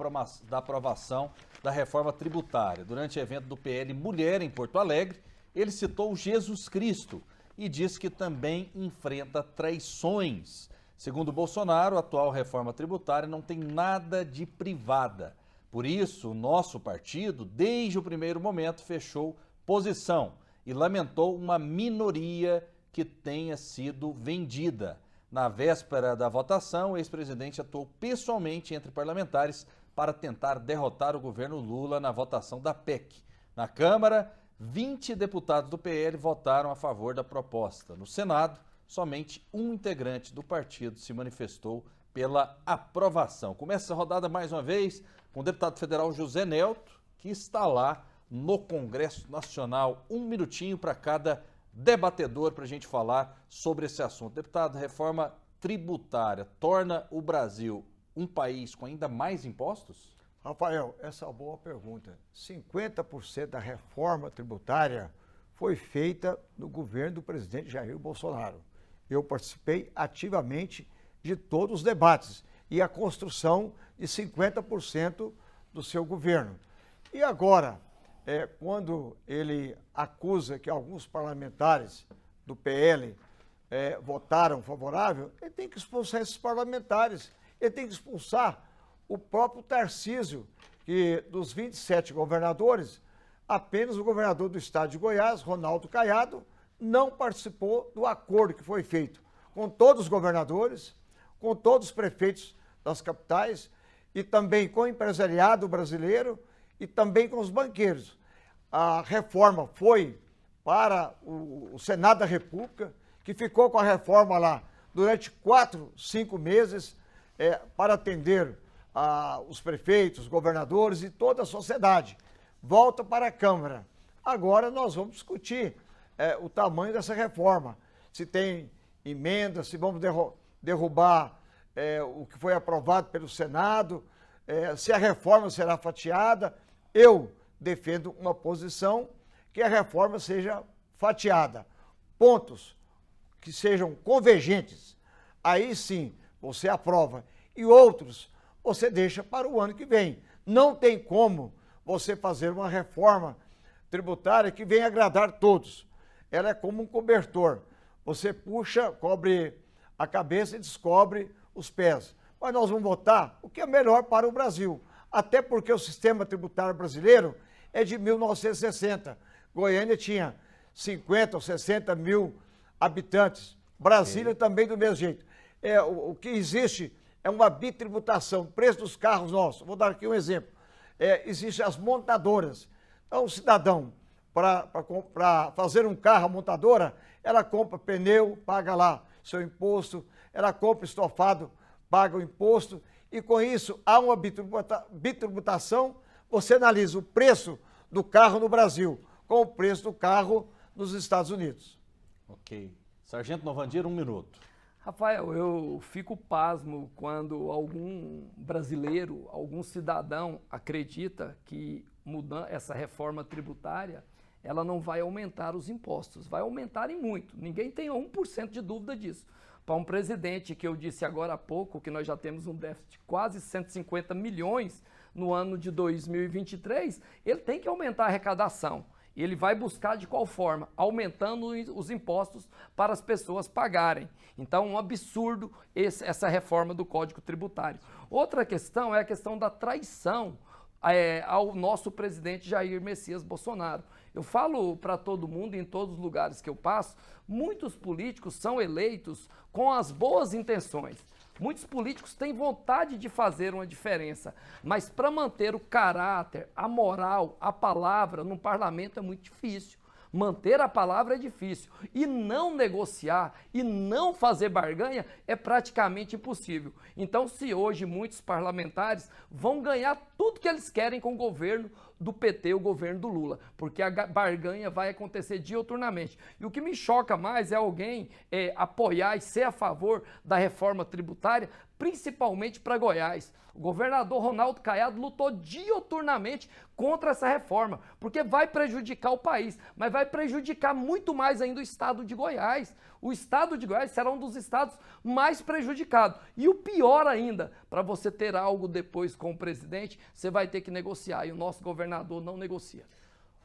S2: aprovação da reforma tributária. Durante o evento do PL Mulher em Porto Alegre, ele citou Jesus Cristo e disse que também enfrenta traições. Segundo Bolsonaro, a atual reforma tributária não tem nada de privada. Por isso, o nosso partido, desde o primeiro momento, fechou posição e lamentou uma minoria que tenha sido vendida. Na véspera da votação, o ex-presidente atuou pessoalmente entre parlamentares para tentar derrotar o governo Lula na votação da PEC. Na Câmara, 20 deputados do PL votaram a favor da proposta. No Senado, somente um integrante do partido se manifestou pela aprovação. Começa a rodada mais uma vez com o deputado federal José Nelto, que está lá no Congresso Nacional. 1 minutinho para cada debatedor para a gente falar sobre esse assunto. Deputado, reforma tributária torna o Brasil um país com ainda mais impostos?
S7: Rafael, essa é uma boa pergunta. 50% da reforma tributária foi feita no governo do presidente Jair Bolsonaro. Eu participei ativamente de todos os debates e a construção de 50% do seu governo. E agora, quando ele acusa que alguns parlamentares do PL votaram favorável, ele tem que expulsar esses parlamentares, ele tem que expulsar o próprio Tarcísio, que dos 27 governadores, apenas o governador do estado de Goiás, Ronaldo Caiado, não participou do acordo que foi feito com todos os governadores, com todos os prefeitos das capitais e também com o empresariado brasileiro e também com os banqueiros. A reforma foi para o Senado da República, que ficou com a reforma lá durante 4, 5 meses para atender os prefeitos, os governadores e toda a sociedade. Volta para a Câmara. Agora nós vamos discutir o tamanho dessa reforma. Se tem emenda, se vamos derrubar o que foi aprovado pelo Senado, se a reforma será fatiada. Eu defendo uma posição que a reforma seja fatiada. Pontos que sejam convergentes, aí sim você aprova. E outros você deixa para o ano que vem. Não tem como você fazer uma reforma tributária que venha agradar todos. Ela é como um cobertor. Você puxa, cobre a cabeça e descobre os pés. Mas nós vamos votar o que é melhor para o Brasil. Até porque o sistema tributário brasileiro é de 1960. Goiânia tinha 50 ou 60 mil habitantes. Brasília também do mesmo jeito. O que existe é uma bitributação, preço dos carros nossos. Vou dar aqui um exemplo. Existem as montadoras. Então, o cidadão, para fazer um carro, a montadora, ela compra pneu, paga lá seu imposto, ela compra estofado, paga o imposto, e com isso há uma bitributação. Você analisa o preço do carro no Brasil com o preço do carro nos Estados Unidos.
S2: Ok. Sargento Novandir, 1 minuto.
S8: Rafael, eu fico pasmo quando algum brasileiro, algum cidadão acredita que mudando essa reforma tributária, ela não vai aumentar os impostos. Vai aumentar em muito. Ninguém tem 1% de dúvida disso. Para um presidente que eu disse agora há pouco que nós já temos um déficit de quase 150 milhões no ano de 2023, ele tem que aumentar a arrecadação. E ele vai buscar de qual forma? Aumentando os impostos para as pessoas pagarem. Então, um absurdo essa reforma do Código Tributário. Outra questão é a questão da traição ao nosso presidente Jair Messias Bolsonaro. Eu falo para todo mundo, em todos os lugares que eu passo, muitos políticos são eleitos com as boas intenções. Muitos políticos têm vontade de fazer uma diferença, mas para manter o caráter, a moral, a palavra no parlamento é muito difícil. Manter a palavra é difícil e não negociar e não fazer barganha é praticamente impossível. Então, se hoje muitos parlamentares vão ganhar tudo que eles querem com o governo do PT, o governo do Lula, porque a barganha vai acontecer diuturnamente. E o que me choca mais é alguém apoiar e ser a favor da reforma tributária, principalmente para Goiás. O governador Ronaldo Caiado lutou diuturnamente contra essa reforma, porque vai prejudicar o país, mas vai prejudicar muito mais ainda o estado de Goiás. O estado de Goiás será um dos estados mais prejudicados. E o pior ainda, para você ter algo depois com o presidente, você vai ter que negociar, e o nosso governador não negocia.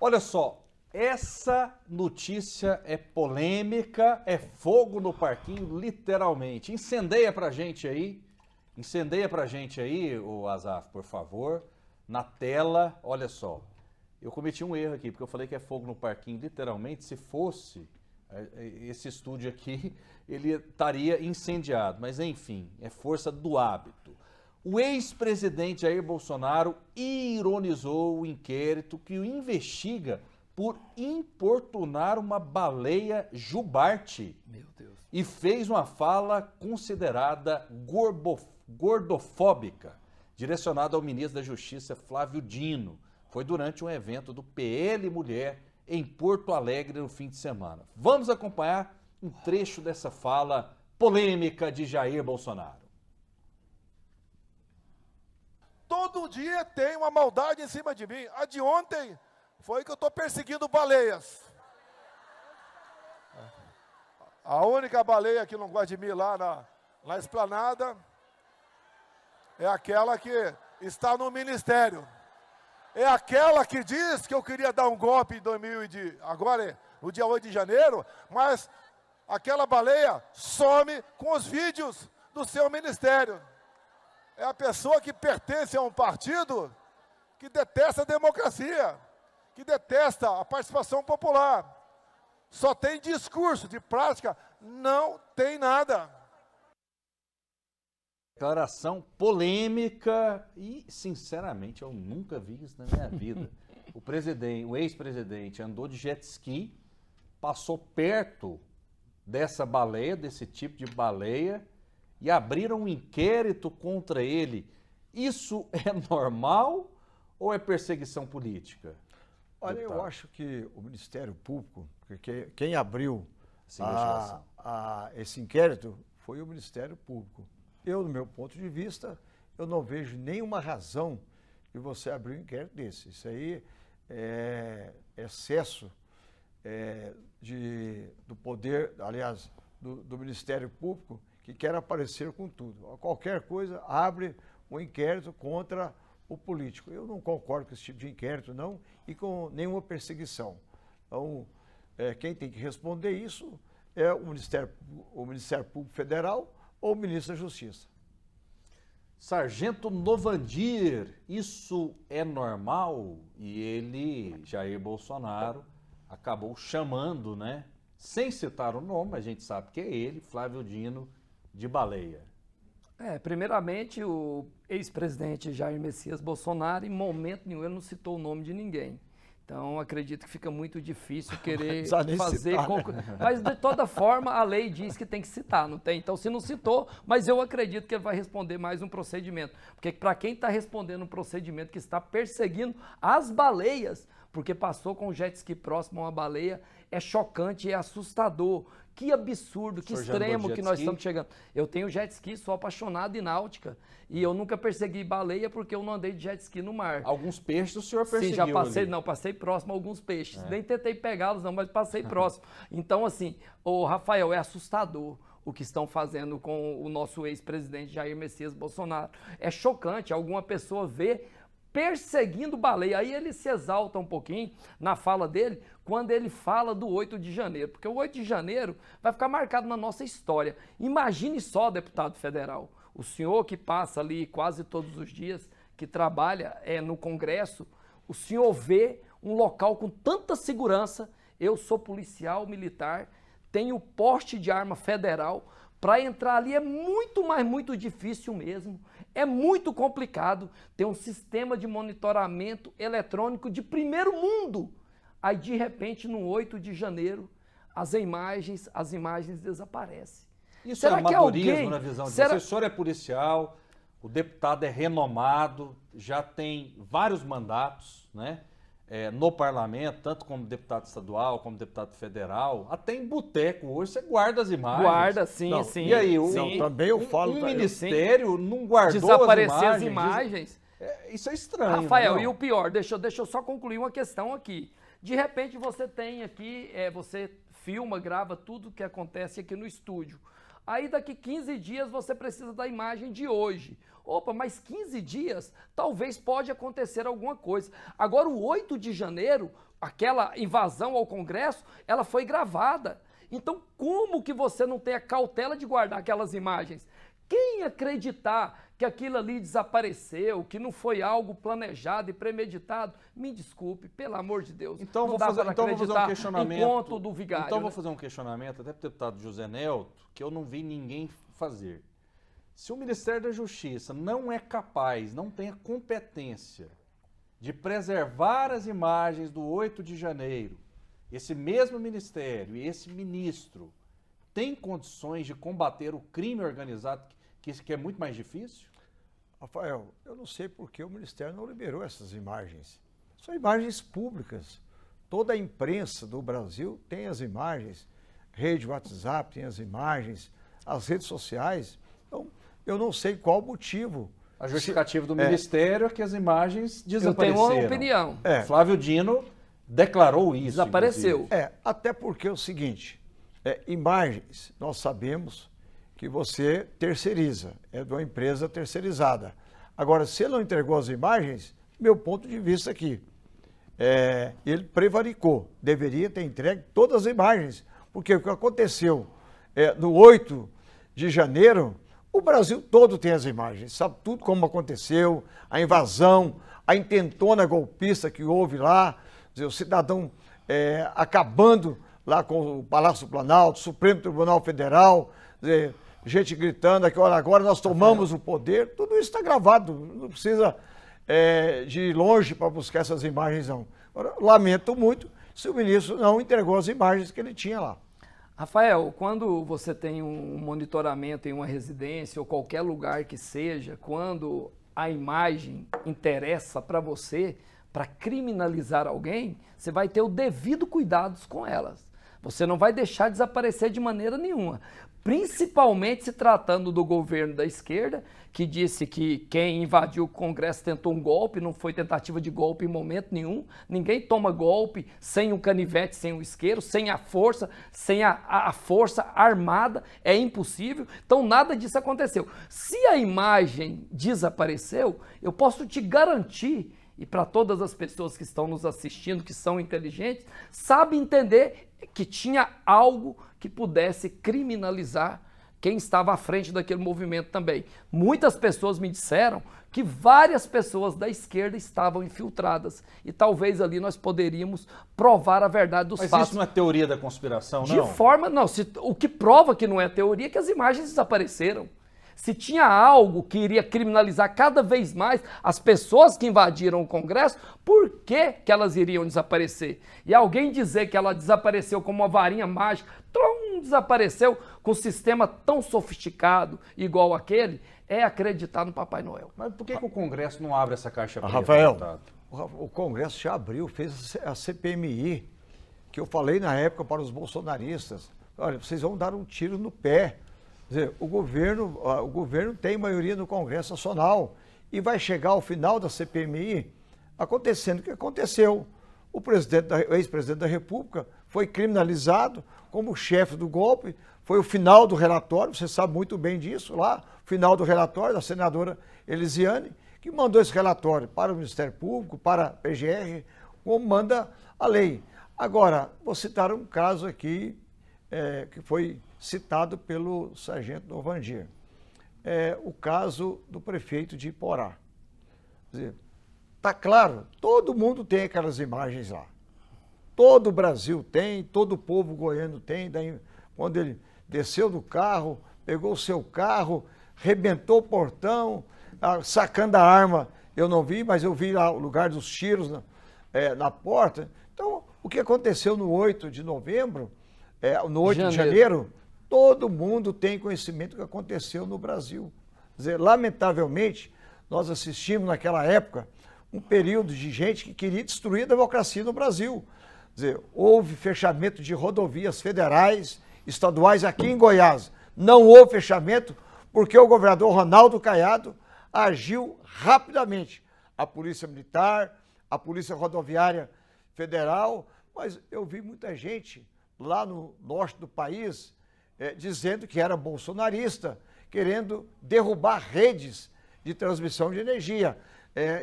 S2: Olha só, essa notícia é polêmica, é fogo no parquinho, literalmente. Incendeia pra gente aí. Incendeia pra gente aí, o Azaf, por favor, na tela. Olha só, eu cometi um erro aqui, porque eu falei que é fogo no parquinho, literalmente. Se fosse esse estúdio aqui, ele estaria incendiado, mas enfim, é força do hábito. O ex-presidente Jair Bolsonaro ironizou o inquérito que o investiga por importunar uma baleia jubarte.
S8: Meu Deus.
S2: E fez uma fala considerada gordofóbica, direcionada ao ministro da Justiça, Flávio Dino. Foi durante um evento do PL Mulher em Porto Alegre no fim de semana. Vamos acompanhar um trecho dessa fala polêmica de Jair Bolsonaro.
S5: Todo dia tem uma maldade em cima de mim. A de ontem foi que eu estou perseguindo baleias. A única baleia que não gosta de mim lá na esplanada é aquela que está no ministério. É aquela que diz que eu queria dar um golpe em agora, no dia 8 de janeiro, mas aquela baleia some com os vídeos do seu ministério. É a pessoa que pertence a um partido que detesta a democracia, que detesta a participação popular. Só tem discurso, de prática não tem nada.
S2: Declaração polêmica e, sinceramente, eu nunca vi isso na minha vida. O ex-presidente andou de jet ski, passou perto dessa baleia, desse tipo de baleia, e abriram um inquérito contra ele. Isso é normal ou é perseguição política?
S7: Olha, eu acho que o Ministério Público, porque quem abriu esse inquérito foi o Ministério Público. Eu, do meu ponto de vista, eu não vejo nenhuma razão de você abrir um inquérito desse. Isso aí é excesso do poder, aliás, do Ministério Público, que quer aparecer com tudo. Qualquer coisa abre um inquérito contra o político. Eu não concordo com esse tipo de inquérito, não, e com nenhuma perseguição. Então, quem tem que responder isso é o Ministério Público Federal ou o Ministro da Justiça.
S2: Sargento Novandir, isso é normal? E ele, Jair Bolsonaro, acabou chamando, né? Sem citar o nome, a gente sabe que é ele, Flávio Dino, de baleia.
S8: Primeiramente, o ex-presidente Jair Messias Bolsonaro, em momento nenhum, ele não citou o nome de ninguém. Então, acredito que fica muito difícil querer fazer... Mas, de toda forma, a lei diz que tem que citar, não tem? Então, se não citou, mas eu acredito que ele vai responder mais um procedimento. Porque para quem está respondendo um procedimento que está perseguindo as baleias, porque passou com o jet ski próximo a uma baleia, é chocante, é assustador. Que absurdo, que extremo que nós estamos chegando. Eu tenho jet ski, sou apaixonado em náutica. E eu nunca persegui baleia porque eu não andei de jet ski no mar.
S2: Alguns peixes o senhor perseguiu?
S8: Sim, já passei, não, passei próximo a alguns peixes. Nem tentei pegá-los não, mas passei próximo. Então, assim, Rafael, é assustador o que estão fazendo com o nosso ex-presidente Jair Messias Bolsonaro. É chocante alguma pessoa ver perseguindo baleia. Aí ele se exalta um pouquinho na fala dele, quando ele fala do 8 de janeiro, porque o 8 de janeiro vai ficar marcado na nossa história. Imagine só, deputado federal, o senhor que passa ali quase todos os dias, que trabalha no Congresso, o senhor vê um local com tanta segurança. Eu sou policial militar, tenho porte de arma federal, para entrar ali é muito difícil mesmo, é muito complicado, tem um sistema de monitoramento eletrônico de primeiro mundo. Aí, de repente, no 8 de janeiro, as imagens desaparecem.
S2: Isso é amadorismo na visão de você? O senhor é policial, o deputado é renomado, já tem vários mandatos, né? No parlamento, tanto como deputado estadual, como deputado federal, até em boteco hoje você guarda as imagens.
S8: Guarda, sim.
S2: E aí,
S7: também eu falo...
S2: O ministério não guardou
S8: desaparecer as imagens.
S2: Isso é estranho.
S8: Rafael, e o pior, deixa eu só concluir uma questão aqui. De repente você tem aqui, você filma, grava tudo que acontece aqui no estúdio. Aí daqui 15 dias você precisa da imagem de hoje. Opa, mas 15 dias talvez pode acontecer alguma coisa. Agora o 8 de janeiro, aquela invasão ao Congresso, ela foi gravada. Então como que você não tem a cautela de guardar aquelas imagens? Quem acreditar que aquilo ali desapareceu, que não foi algo planejado e premeditado, me desculpe, pelo amor de Deus.
S2: Então vou fazer um questionamento.
S8: Enquanto do vigário,
S2: então vou fazer um questionamento até para o deputado José Nelto, que eu não vi ninguém fazer. Se o Ministério da Justiça não é capaz, não tem a competência de preservar as imagens do 8 de janeiro, esse mesmo ministério e esse ministro tem condições de combater o crime organizado, que é muito mais difícil?
S7: Rafael, eu não sei por que o Ministério não liberou essas imagens. São imagens públicas. Toda a imprensa do Brasil tem as imagens, rede WhatsApp tem as imagens, as redes sociais. Então, eu não sei qual o motivo.
S2: A justificativa do Ministério é que as imagens desapareceram.
S8: Eu tenho uma opinião.
S2: Flávio Dino declarou isso.
S8: Desapareceu.
S7: Até porque é o seguinte, Imagens, nós sabemos que você terceiriza, é de uma empresa terceirizada. Agora, se ele não entregou as imagens, meu ponto de vista aqui, ele prevaricou, deveria ter entregue todas as imagens, porque o que aconteceu no 8 de janeiro, o Brasil todo tem as imagens, sabe tudo como aconteceu, a invasão, a intentona golpista que houve lá, o cidadão acabando lá com o Palácio do Planalto, Supremo Tribunal Federal, gente gritando que olha, agora nós tomamos o poder, tudo isso está gravado, não precisa de ir longe para buscar essas imagens não. Agora, lamento muito se o ministro não entregou as imagens que ele tinha lá.
S8: Rafael, quando você tem um monitoramento em uma residência ou qualquer lugar que seja, quando a imagem interessa para você, para criminalizar alguém, você vai ter o devido cuidado com elas. Você não vai deixar desaparecer de maneira nenhuma. Principalmente se tratando do governo da esquerda, que disse que quem invadiu o Congresso tentou um golpe, não foi tentativa de golpe em momento nenhum. Ninguém toma golpe sem um canivete, sem um isqueiro, sem a força armada, é impossível. Então nada disso aconteceu. Se a imagem desapareceu, eu posso te garantir, e para todas as pessoas que estão nos assistindo, que são inteligentes, sabem entender que tinha algo que pudesse criminalizar quem estava à frente daquele movimento também. Muitas pessoas me disseram que várias pessoas da esquerda estavam infiltradas e talvez ali nós poderíamos provar a verdade dos fatos.
S2: Mas isso não é teoria da conspiração, não?
S8: De forma, não. O que prova que não é teoria é que as imagens desapareceram. Se tinha algo que iria criminalizar cada vez mais as pessoas que invadiram o Congresso, por que elas iriam desaparecer? E alguém dizer que ela desapareceu como uma varinha mágica, desapareceu com um sistema tão sofisticado igual aquele, é acreditar no Papai Noel.
S2: Mas por que o Congresso não abre essa caixa preta,
S7: Rafael,
S2: deputado?
S7: O Congresso já abriu, fez a CPMI, que eu falei na época para os bolsonaristas. Olha, vocês vão dar um tiro no pé. Quer dizer, o governo tem maioria no Congresso Nacional e vai chegar ao final da CPMI acontecendo o que aconteceu. O ex-presidente da República foi criminalizado como chefe do golpe, foi o final do relatório, você sabe muito bem disso lá, final do relatório da senadora Elisiane, que mandou esse relatório para o Ministério Público, para a PGR, como manda a lei. Agora, vou citar um caso aqui que foi citado pelo sargento Novandir. O caso do prefeito de Iporá. Quer dizer, tá claro, todo mundo tem aquelas imagens lá. Todo o Brasil tem, todo o povo goiano tem. Daí, quando ele desceu do carro, pegou o seu carro, rebentou o portão, sacando a arma, eu não vi, mas eu vi lá o lugar dos tiros na porta. Então, o que aconteceu no 8 de novembro, no 8 de janeiro, todo mundo tem conhecimento do que aconteceu no Brasil. Quer dizer, lamentavelmente, nós assistimos naquela época um período de gente que queria destruir a democracia no Brasil. Quer dizer, houve fechamento de rodovias federais, estaduais aqui em Goiás. Não houve fechamento porque o governador Ronaldo Caiado agiu rapidamente. A Polícia Militar, a Polícia Rodoviária Federal, mas eu vi muita gente lá no norte do país dizendo que era bolsonarista, querendo derrubar redes de transmissão de energia,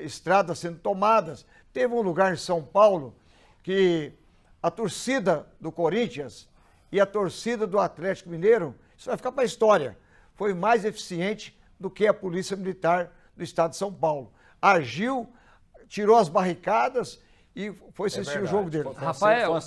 S7: estradas sendo tomadas. Teve um lugar em São Paulo que a torcida do Corinthians e a torcida do Atlético Mineiro, isso vai ficar para a história, foi mais eficiente do que a Polícia Militar do Estado de São Paulo. Agiu, tirou as barricadas e foi assistir o jogo dele.
S8: Rafael,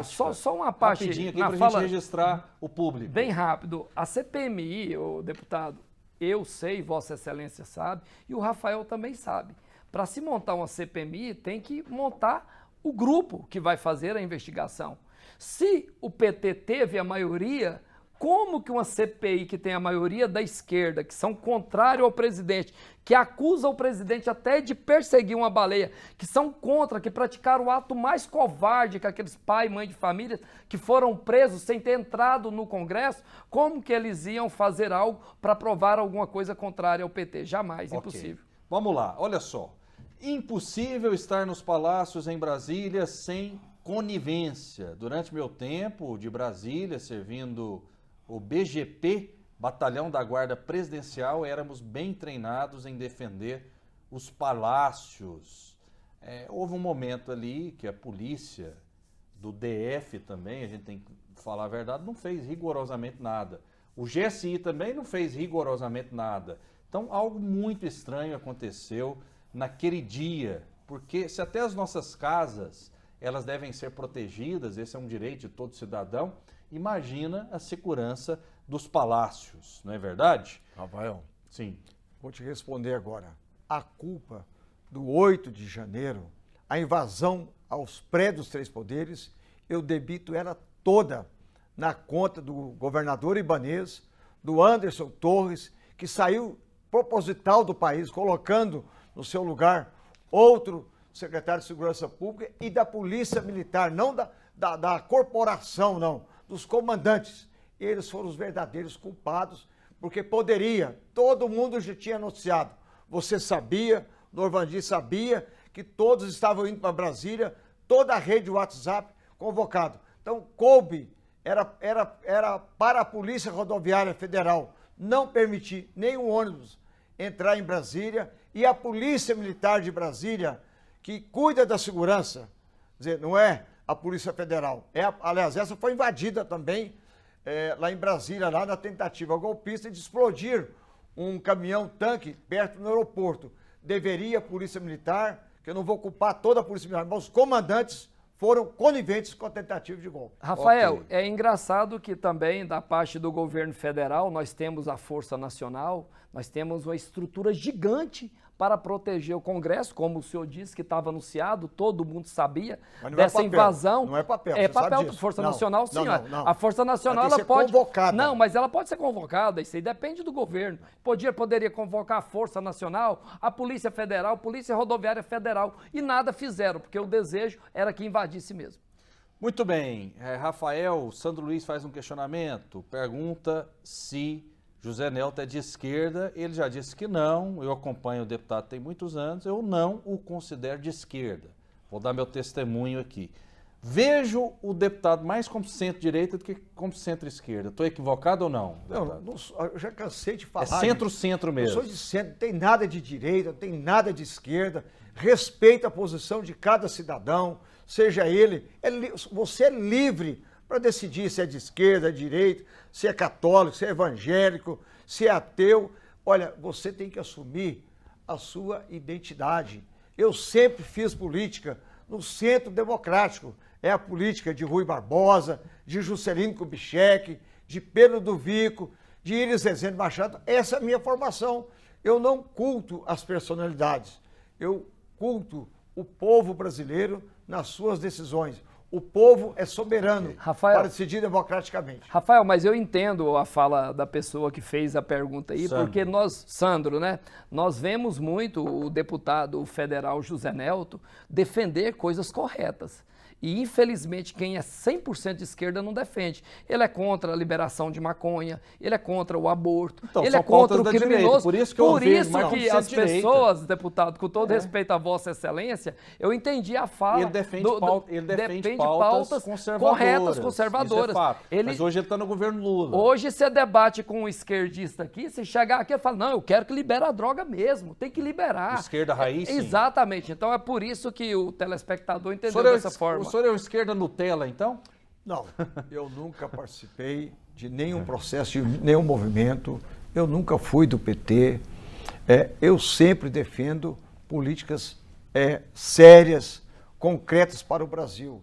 S8: só uma parte
S2: rapidinho aqui para a gente registrar o público.
S8: Bem rápido. A CPMI, deputado, eu sei, Vossa Excelência sabe, e o Rafael também sabe. Para se montar uma CPMI, tem que montar o grupo que vai fazer a investigação. Se o PT teve a maioria, como que uma CPI que tem a maioria da esquerda, que são contrários ao presidente, que acusa o presidente até de perseguir uma baleia, que são contra, que praticaram o ato mais covarde que aqueles pai e mãe de família que foram presos sem ter entrado no Congresso, como que eles iam fazer algo para provar alguma coisa contrária ao PT? Jamais, impossível.
S2: Vamos lá, olha só. Impossível estar nos palácios em Brasília sem conivência. Durante meu tempo de Brasília, servindo o BGP, Batalhão da Guarda Presidencial, éramos bem treinados em defender os palácios. Houve um momento ali que a polícia do DF também, a gente tem que falar a verdade, não fez rigorosamente nada. O GSI também não fez rigorosamente nada. Então, algo muito estranho aconteceu naquele dia, porque se até as nossas casas, elas devem ser protegidas, esse é um direito de todo cidadão, imagina a segurança dos palácios, não é verdade?
S7: Rafael,
S2: sim.
S7: Vou te responder agora. A culpa do 8 de janeiro, a invasão aos prédios dos três poderes, eu debito ela toda na conta do governador Ibanez, do Anderson Torres, que saiu proposital do país, colocando no seu lugar outro secretário de Segurança Pública, e da Polícia Militar, não da corporação, não, dos comandantes. Eles foram os verdadeiros culpados, porque poderia, todo mundo já tinha anunciado. Você sabia, Norvandi sabia, que todos estavam indo para Brasília, toda a rede WhatsApp convocado. Então, coube, era para a Polícia Rodoviária Federal não permitir nenhum ônibus entrar em Brasília, e a Polícia Militar de Brasília, que cuida da segurança, quer dizer, não é a Polícia Federal. Aliás, essa foi invadida também lá em Brasília, lá na tentativa golpista de explodir um caminhão-tanque perto do aeroporto. Deveria a Polícia Militar, que eu não vou culpar toda a Polícia Militar, mas os comandantes foram coniventes com a tentativa de golpe.
S8: Rafael, okay. É engraçado que também da parte do governo federal nós temos a Força Nacional, nós temos uma estrutura gigante para proteger o Congresso, como o senhor disse que estava anunciado, todo mundo sabia dessa invasão.
S7: Não é papel,
S8: é papel da Força Nacional, sim. Não. A Força Nacional ela pode convocada. Não, mas ela pode ser convocada, isso aí depende do governo. Poderia convocar a Força Nacional, a Polícia Federal, a Polícia Rodoviária Federal, e nada fizeram, porque o desejo era que invadisse mesmo.
S2: Muito bem, Rafael, Sandro Luiz faz um questionamento, pergunta se José Nelto é de esquerda, ele já disse que não, eu acompanho o deputado tem muitos anos, eu não o considero de esquerda. Vou dar meu testemunho aqui. Vejo o deputado mais como centro-direita do que como centro-esquerda. Estou equivocado ou não?
S7: Não, eu já cansei de falar.
S2: É centro-centro mesmo.
S7: Eu sou de centro, não tem nada de direita, não tem nada de esquerda. Respeita a posição de cada cidadão, seja ele. Você é livre para decidir se é de esquerda, de direita, se é católico, se é evangélico, se é ateu. Olha, você tem que assumir a sua identidade. Eu sempre fiz política no centro democrático. É a política de Rui Barbosa, de Juscelino Kubitschek, de Pedro do Vico, de Iris Rezende Machado. Essa é a minha formação. Eu não culto as personalidades. Eu culto o povo brasileiro nas suas decisões. O povo é soberano, Rafael, para decidir democraticamente.
S8: Rafael, mas eu entendo a fala da pessoa que fez a pergunta aí,
S2: Sandro.
S8: Porque Sandro, né? Nós vemos muito o deputado federal José Nelto defender coisas corretas. E, infelizmente, quem é 100% de esquerda não defende. Ele é contra a liberação de maconha, ele é contra o aborto,
S2: então,
S8: ele é contra o
S2: criminoso.
S8: Direita.
S2: Por isso que, eu vejo
S8: que as pessoas, deputado, com todo respeito à Vossa Excelência, eu entendi a fala...
S2: Ele defende pautas
S8: corretas, conservadoras.
S2: Isso é fato. Mas hoje ele está no governo Lula.
S8: Hoje você debate com um esquerdista aqui, você chegar aqui e fala, não, eu quero que libere a droga mesmo, tem que liberar.
S2: Esquerda raiz, sim.
S8: Exatamente. Então é por isso que o telespectador entendeu dessa forma.
S2: O senhor é uma esquerda Nutella, então?
S7: Não, eu nunca participei de nenhum processo, de nenhum movimento, eu nunca fui do PT, eu sempre defendo políticas sérias, concretas para o Brasil.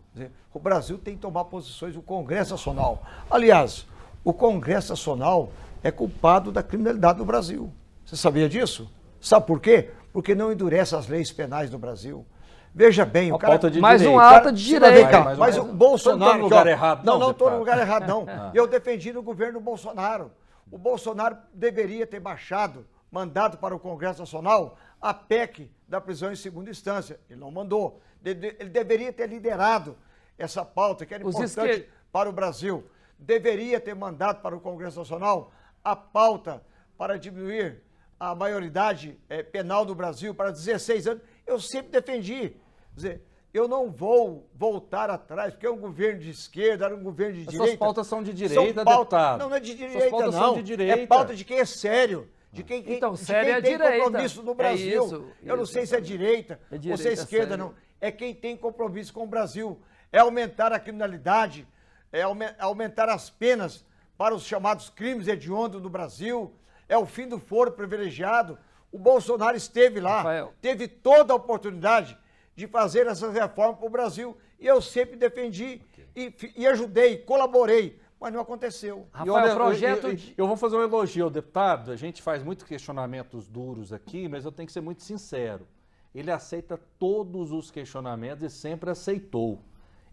S7: O Brasil tem que tomar posições, o Congresso Nacional. Aliás, o Congresso Nacional é culpado da criminalidade no Brasil. Você sabia disso? Sabe por quê? Porque não endurece as leis penais no Brasil. Veja bem, o cara...
S8: Mais um ato de direita.
S7: Mas o Bolsonaro...
S2: Não estou no lugar errado, não.
S7: Não estou no lugar errado, não. Eu defendi no governo Bolsonaro. O Bolsonaro deveria ter baixado, mandado para o Congresso Nacional, a PEC da prisão em segunda instância. Ele não mandou. Ele deveria ter liderado essa pauta, que era importante para o Brasil. Deveria ter mandado para o Congresso Nacional a pauta para diminuir a maioridade penal no Brasil para 16 anos. Eu sempre defendi. Quer dizer, eu não vou voltar atrás, porque é um governo de esquerda, era um governo de direita.
S2: Suas pautas são de direita, deputado.
S7: Não é de direita,
S2: Suas pautas
S7: não.
S2: são de direita.
S7: É pauta de quem é sério. De quem,
S8: Então,
S7: de
S8: sério
S7: quem
S8: é
S7: tem
S8: direita.
S7: compromisso no Brasil.
S8: Isso,
S7: eu não sei se é direita, ou se é esquerda,
S8: sério.
S7: não. É quem tem compromisso com o Brasil. É aumentar a criminalidade, é aumentar as penas para os chamados crimes hediondos no Brasil, é o fim do foro privilegiado. O Bolsonaro esteve lá,
S8: Rafael,
S7: teve toda a oportunidade de fazer essas reformas para o Brasil e eu sempre defendi e ajudei, colaborei, mas não aconteceu.
S2: Rafael, olha, eu vou fazer um elogio ao deputado. A gente faz muitos questionamentos duros aqui, mas eu tenho que ser muito sincero. Ele aceita todos os questionamentos e sempre aceitou.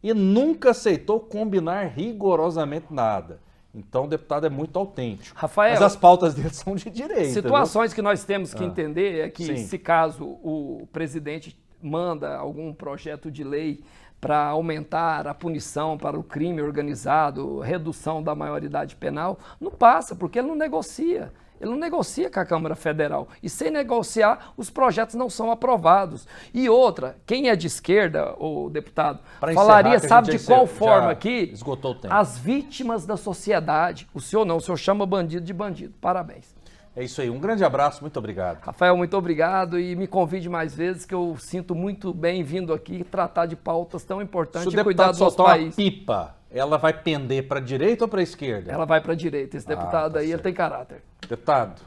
S2: E nunca aceitou combinar rigorosamente nada. Então o deputado é muito autêntico.
S8: Rafael,
S2: mas as pautas dele são de direita.
S8: Situações que nós temos que entender é que,
S2: Sim.
S8: se caso o presidente manda algum projeto de lei para aumentar a punição para o crime organizado, redução da maioridade penal, não passa, porque ele não negocia. Ele não negocia com a Câmara Federal. E sem negociar, os projetos não são aprovados. E outra, quem é de esquerda, o deputado, falaria, sabe de qual forma aqui?
S2: Esgotou o tempo.
S8: As vítimas da sociedade. O senhor não, o senhor chama bandido de bandido. Parabéns.
S2: É isso aí, um grande abraço, muito obrigado.
S8: Rafael, muito obrigado e me convide mais vezes, que eu sinto muito bem vindo aqui tratar de pautas tão importantes e cuidar do nosso país.
S2: Se o deputado soltar uma pipa, ela vai pender para a direita ou para a esquerda?
S8: Ela vai para a direita, esse deputado aí, ele tem caráter.
S2: Deputado,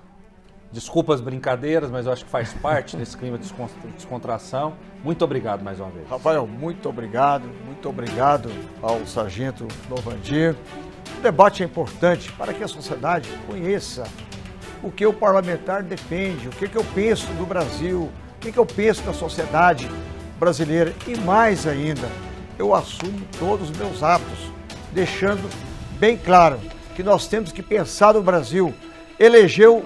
S2: desculpa as brincadeiras, mas eu acho que faz parte desse clima de descontração. Muito obrigado mais uma vez.
S7: Rafael, muito obrigado ao sargento Novandir. O debate é importante para que a sociedade conheça o que o parlamentar defende, o que eu penso do Brasil, o que eu penso da sociedade brasileira. E mais ainda, eu assumo todos os meus atos, deixando bem claro que nós temos que pensar no Brasil. Elegeu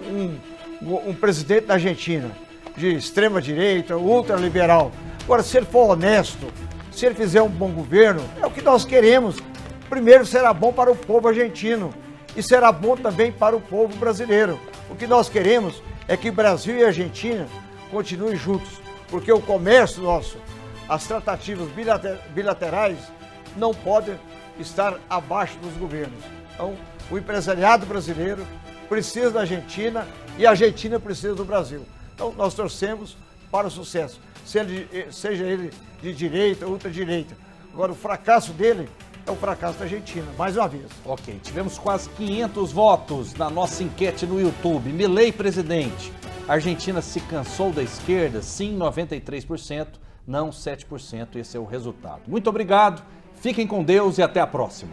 S7: um presidente da Argentina de extrema direita, ultraliberal. Agora, se ele for honesto, se ele fizer um bom governo, é o que nós queremos. Primeiro, será bom para o povo argentino e será bom também para o povo brasileiro. O que nós queremos é que Brasil e Argentina continuem juntos, porque o comércio nosso, as tratativas bilaterais não podem estar abaixo dos governos. Então, o empresariado brasileiro precisa da Argentina e a Argentina precisa do Brasil. Então, nós torcemos para o sucesso, seja ele de direita ou ultradireita. Agora, o fracasso dele é o fracasso da Argentina, mais uma vez.
S2: Ok, tivemos quase 500 votos na nossa enquete no YouTube. Milei presidente. A Argentina se cansou da esquerda? Sim, 93%, não 7%. Esse é o resultado. Muito obrigado, fiquem com Deus e até a próxima.